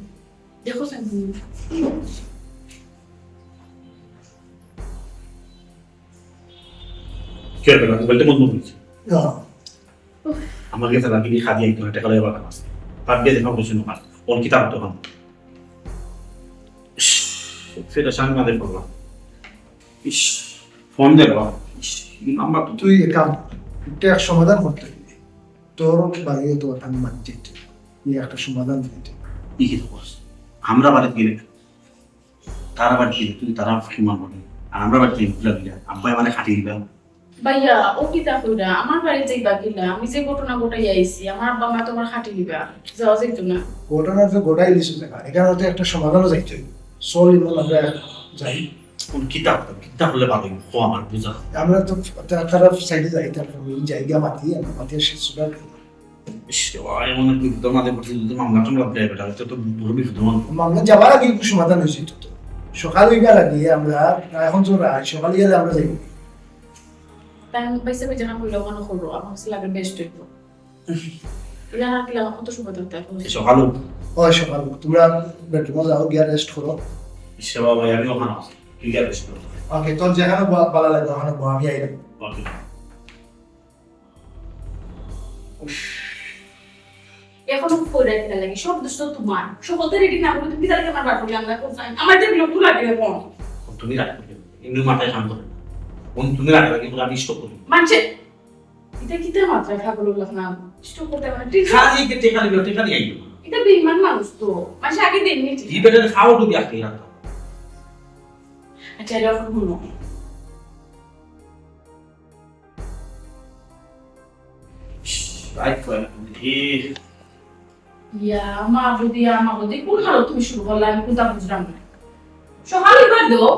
C: দেখো সেন
J: কে বেটা মোবাইলটা বন্ধ করেছি।
F: না
J: আমার কাছে লাগি খাদি একদম টাকা লয়ে বাটা আছে তার দিয়ে দেখা বলছিল না ওর কিতাব তো হন সেটা সামনে আমাদের প্রবলেম। ইস ফোন দে বাবা, ইস নাম্বার তো
F: তুই কাম এটা এক সমাধান করতে হবে। তোর বাড়িও তো আমি মানছি, একটা সমাধান দিতে
J: কি কি করছ আমরা বাড়িতে গেলে তারা বাড়িতে গেলে তুই তারা সমান বলে আর আমরা বাড়িতে গেলে আব্বাই মানে খাটিয়ে দিলাম।
C: ভাইয়া ও কি তা কইরা আমার বাড়ি যাইবা কিলা? আমি যে ঘটনা ঘটাই আইছি আমার আব্বা মা তোমার খাটি দিবা, যাওয়া যাইতো না।
F: ঘটনা তো গোটাই দিছো দেখা, এখানে তো একটা সমাধানও যাইতে হবে। চল ইমন আমরা যাই,
J: কোন কিতাব হলে ভালো ও আমার বুঝা।
F: আমরা তো খারাপ সাইডে যাই, তারপর ওই জায়গা মাতি আমরা মাতিয়ে শেষ সুদার
J: এমন কি তোমাদের প্রতি যদি মামলা টামলা দেয় বেটা এটা তো বড় বিপদ।
F: মামলা যাবার আগে একটু সমাধান হয়েছে তো, সকাল হইবার আগে আমরা এখন তো সকালে গেলে আমরা যাই।
C: তাই আমি পয়সা বেজে না কইলো মনে করো আমার কাছে লাগে বেস্ট হইব। ইলা না কিলা কত সুবিধা থাকে
J: সকাল
F: সকাল তোমরা বেডরুমে যাও, গিয়া রেস্ট করো।
J: সেবা ভাই আমি ওখানে আছি ঠিক আছে।
F: ওকে, তোর যেখানে ভালো লাগে ওখানে আমি আইলাম।
J: ওকে
C: এখনো কইরা দিতে লাগে সব দোষ তো তোমার, সকলতে রেডি না করে তুমি তাহলে আমার বাড়ি আমরা কোথায় আমার যে বিরক্ত লাগে কোন
J: তুমি রাখবে এমনি মাথায় শান্ত হবে কোন তুমি রাখবে কিন্তু আমি স্টপ করব
C: মানছে
G: এটা কিতা মাত্রা খাবার লোক না স্টক করতে মানে ঠিক
J: খালি কে টেকা নিয়ে আইলো
G: এটা বেইমান মানুষ তো মানে আগে দেননি ঠিক
J: ই বেটার খাওয়া ডুবি আটকে রাখতো
G: আচ্ছা এরকম হলো
J: রাইট করেন
G: মা বুদি কোন হালো তুমি শুরু করলে আমি কোনটা বুঝলাম না সকালে করে দাও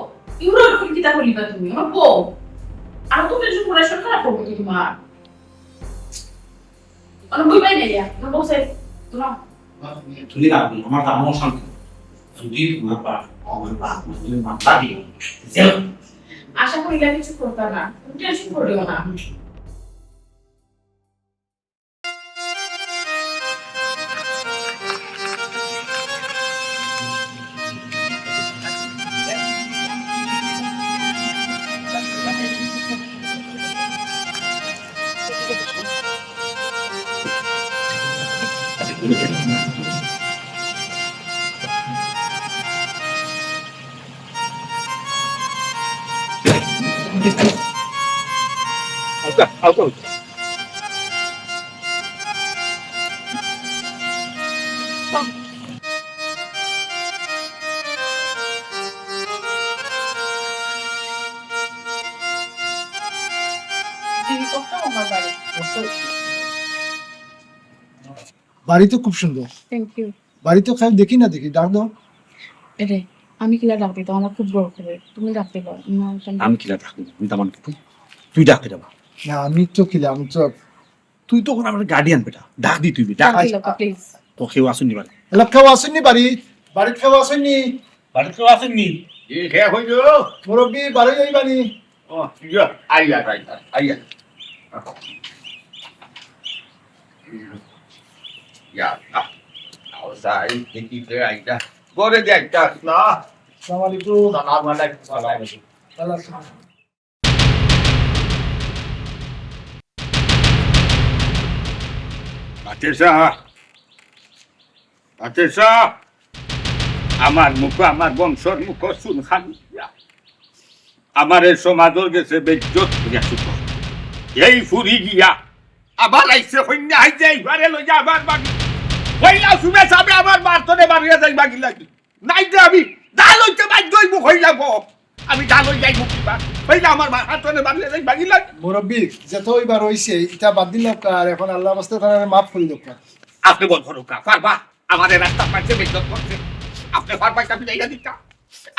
G: ইউরোর কোন কিতা করিবা তুমি আমার বউ আর তো টেনশন করে সব খারাপ করবে তুমি মা আর বই বাই নাই না বউ সাই না
J: তুলি না আমার তো আমার শান্তি যদি তোমার পা আমার পা তুমি মাথা দিও জেল
G: আশা করি কিছু করতে না তুমি টেনশন করিও না
F: বাড়ি তো খুব সুন্দর।
C: Thank you.
F: বাড়ি তো খাই দেখি না দেখি, ডাক দাও।
C: রে আমি কিলা ডাকতে তো আমার খুব বড় করে তুমি ডাকতে পারো
J: আমি কিলা ডাক আমি তামান তুই ডাকতে যাবা
F: না আমি তো কিলা, আমি তো
J: তুই তো আমার গার্ডিয়ান বেটা ডাক দি তুই বেটা
C: প্লিজ
J: তো কেউ আসুন নি বাড়ি
F: এলাক কেউ আসেননি বাড়ি? বাড়িতে কেউ আসেননি?
J: বাড়ি কেউ আসেন নি
D: কি খেয়ে হইল?
F: মুরব্বী বাড়ি যাইবানি?
D: ও ইয়া আইয়া আইয়া ইয়া আউসাই কিতে আইতা করে দেখতাস না।
F: আসসালামু আলাইকুম।
D: সালাম আলাইকুম।
F: ভালো আছেন?
D: আচ্ছা আমার মুখ আমার বংশর মুখ শুন খান আমার এই সমাজের গেছে বেজ্জত করিয়া শুধু এই ফুরি গিয়া আবার আইসে হইনা আইতে এইবারে লইয়া আবার বাগি হইলা শুনে যাবে আবার মারতনে বাড়িয়া যাই বাগি লাগি নাই যে আমি ডাল হইতে বাধ্য হইব হইলা গো আমি ডাল হই যাইব কিবা হইলা আমার হাতনে বাড়িয়া যাই বাগি লাগি।
F: মুরব্বী যত হইবার হইছে এটা বাদ দিন আর এখন আল্লাহ বাস্তে তারা মাফ করে দাও।
D: আপনি বল ধরুকা পারবা আমাদের রাস্তা পাচ্ছে বেজ্জত করছে আপনি পারবাইটা বিদাইয়া দিতা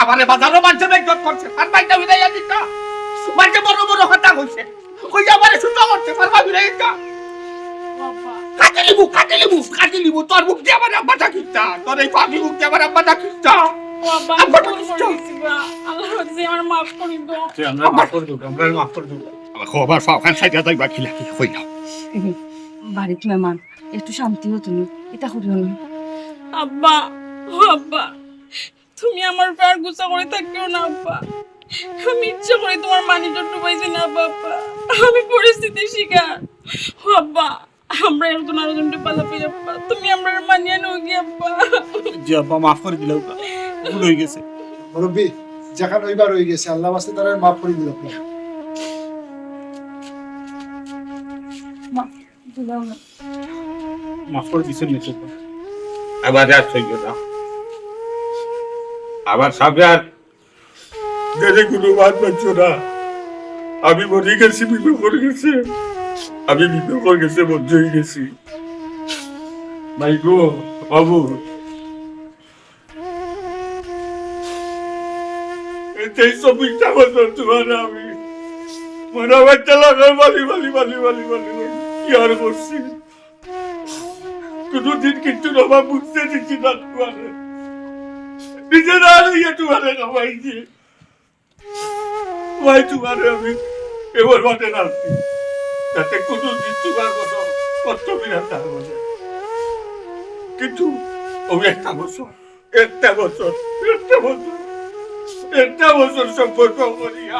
D: আমারে বাজারও মানছে বেজ্জত করছে পারবাইটা বিদাইয়া দিতা মানছে বড় বড় কথা কইছে কই আমারে শুনতে করছে পারবা বিদাইয়া দিতা কাটে লিবু তোর মুখ দিয়ে আমার আব্বা ডাকিতা তোর এই পাখি মুখ দিয়ে আমার আব্বা ডাকিতা আব্বা ডাকিতা
C: আল্লাহ রাজি আমার মাফ করে দাও।
J: আমরা মাফ করে দেব আমরা মাফ করে দেব
D: আমার খবর ফাওখান সাইডা যাই বাকি লাগি কই না
E: বাড়িতে মেহমান একটু শান্তি হো তুমি এটা করিও না।
C: আব্বা আব্বা তুমি আমার প্যার গুছা করে থাকিও না আব্বা, আমি ইচ্ছা করে তোমার মানিটা ডুবাইছি না বাবা, আমি পরিস্থিতির শিকার। আব্বা আমরা এখন আরেকজনটা পালা পেয়ে আব্বা, তুমি আমরা মানিয়ে নাও কি আব্বা?
J: জি আব্বা মাফ করে দিলাম ভুল হয়ে গেছে।
F: মুরব্বী যেখানে হইবার হয়ে গেছে আল্লাহ বাস্তে তারা মাফ করে দিল।
J: মাফ করে দিছেন নিশ্চয়
D: আবার আর সইল না আবার সামনে আর গেলে কোনো বাদ পাচ্ছ না আমি মরে গেছি বিপে করে গেছে আমি বিপে করে গেছে বন্ধ হয়ে গেছি ভাই গো বাবু এই চব্বিশটা বছর তোমার আমি মনে বাচ্চা লাগার বালি বালি বালি বালি বালি কি আর করছি কোনদিন কিন্তু বাবা বুঝতে দিচ্ছি না তোমার নিজে না লইয়া তোমার খাওয়াইছি ভাই তোমার আমি এবার মাঠে নামছি যাতে কোনদিন তোমার কোনো কষ্ট বিরাট না হবে কিন্তু ওই একটা বছর সম্পর্ক করিয়া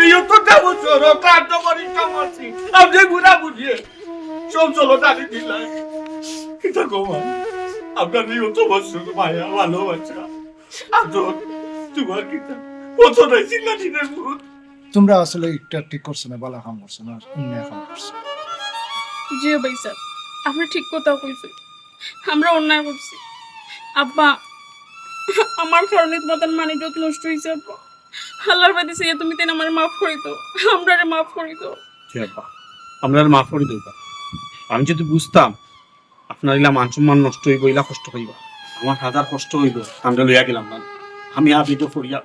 D: এই অতটা বছর অক্লান্ত পরিশ্রম করছি আপনি বুড়া বুঝিয়ে সব চলো টানি দিলাম কিন্তু গোমা আপনার নিয়ত বছর মায়া ভালোবাসা আদর তোমার কিতা কত নাই চিল্লা দিনের ভূত।
F: তোমরা আসলে একটা ঠিক করছো না, ভালো কাম করছো না, অন্যায় কাম করছো।
C: জি ভাই স্যার, আপনি ঠিক কথা কইছেন, আমরা অন্যায় করছি। আব্বা, আমার কারণে তোমাদের মানিজ্য নষ্ট হয়েছে আব্বা। আল্লাহর বাদে সে তুমি তেন আমার মাফ করে দাও, আমরা মাফ করে দাও।
J: জি আব্বা, আমরা আর মাফ করে দেবো। আমি যদি বুঝতাম আপনার ইলা মান সম্মান নষ্ট হইব, ইলা কষ্ট হইবা, আমার হাজার কষ্ট হইল, আমরা লইয়া গেলাম না। আমি আবিদ করিয়া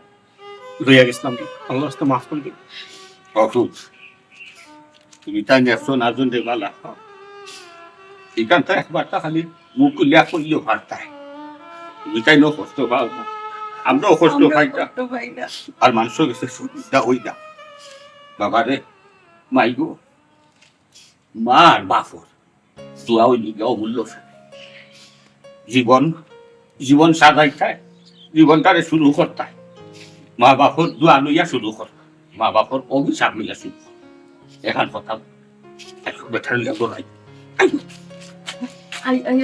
J: লইয়া গেছিলাম, আল্লাহ রাস্তা মাফ করে দেব।
D: অসুখ তুমি তাই নেছো না জন্য বালা এখানটা একবারটা খালি মুখ লিয়া করলেও পারতাই। তুমি তাই নো কষ্ট পাও না, আমরাও কষ্ট পাই না, আর মানুষ গেছে সুবিধা হই না। বাবারে মাইগো মার বাফর দোয়া ওই লিগে অমূল্য জীবন জীবন সাজাইতায়, জীবনটারে শুরু করতায়, মা বাপর দোয়া লইয়া শুরু কর, মা বাপর অভিশাপ লইয়া শুরু কর। এখন কথা বেটার লিয়া বলাই
C: আই আই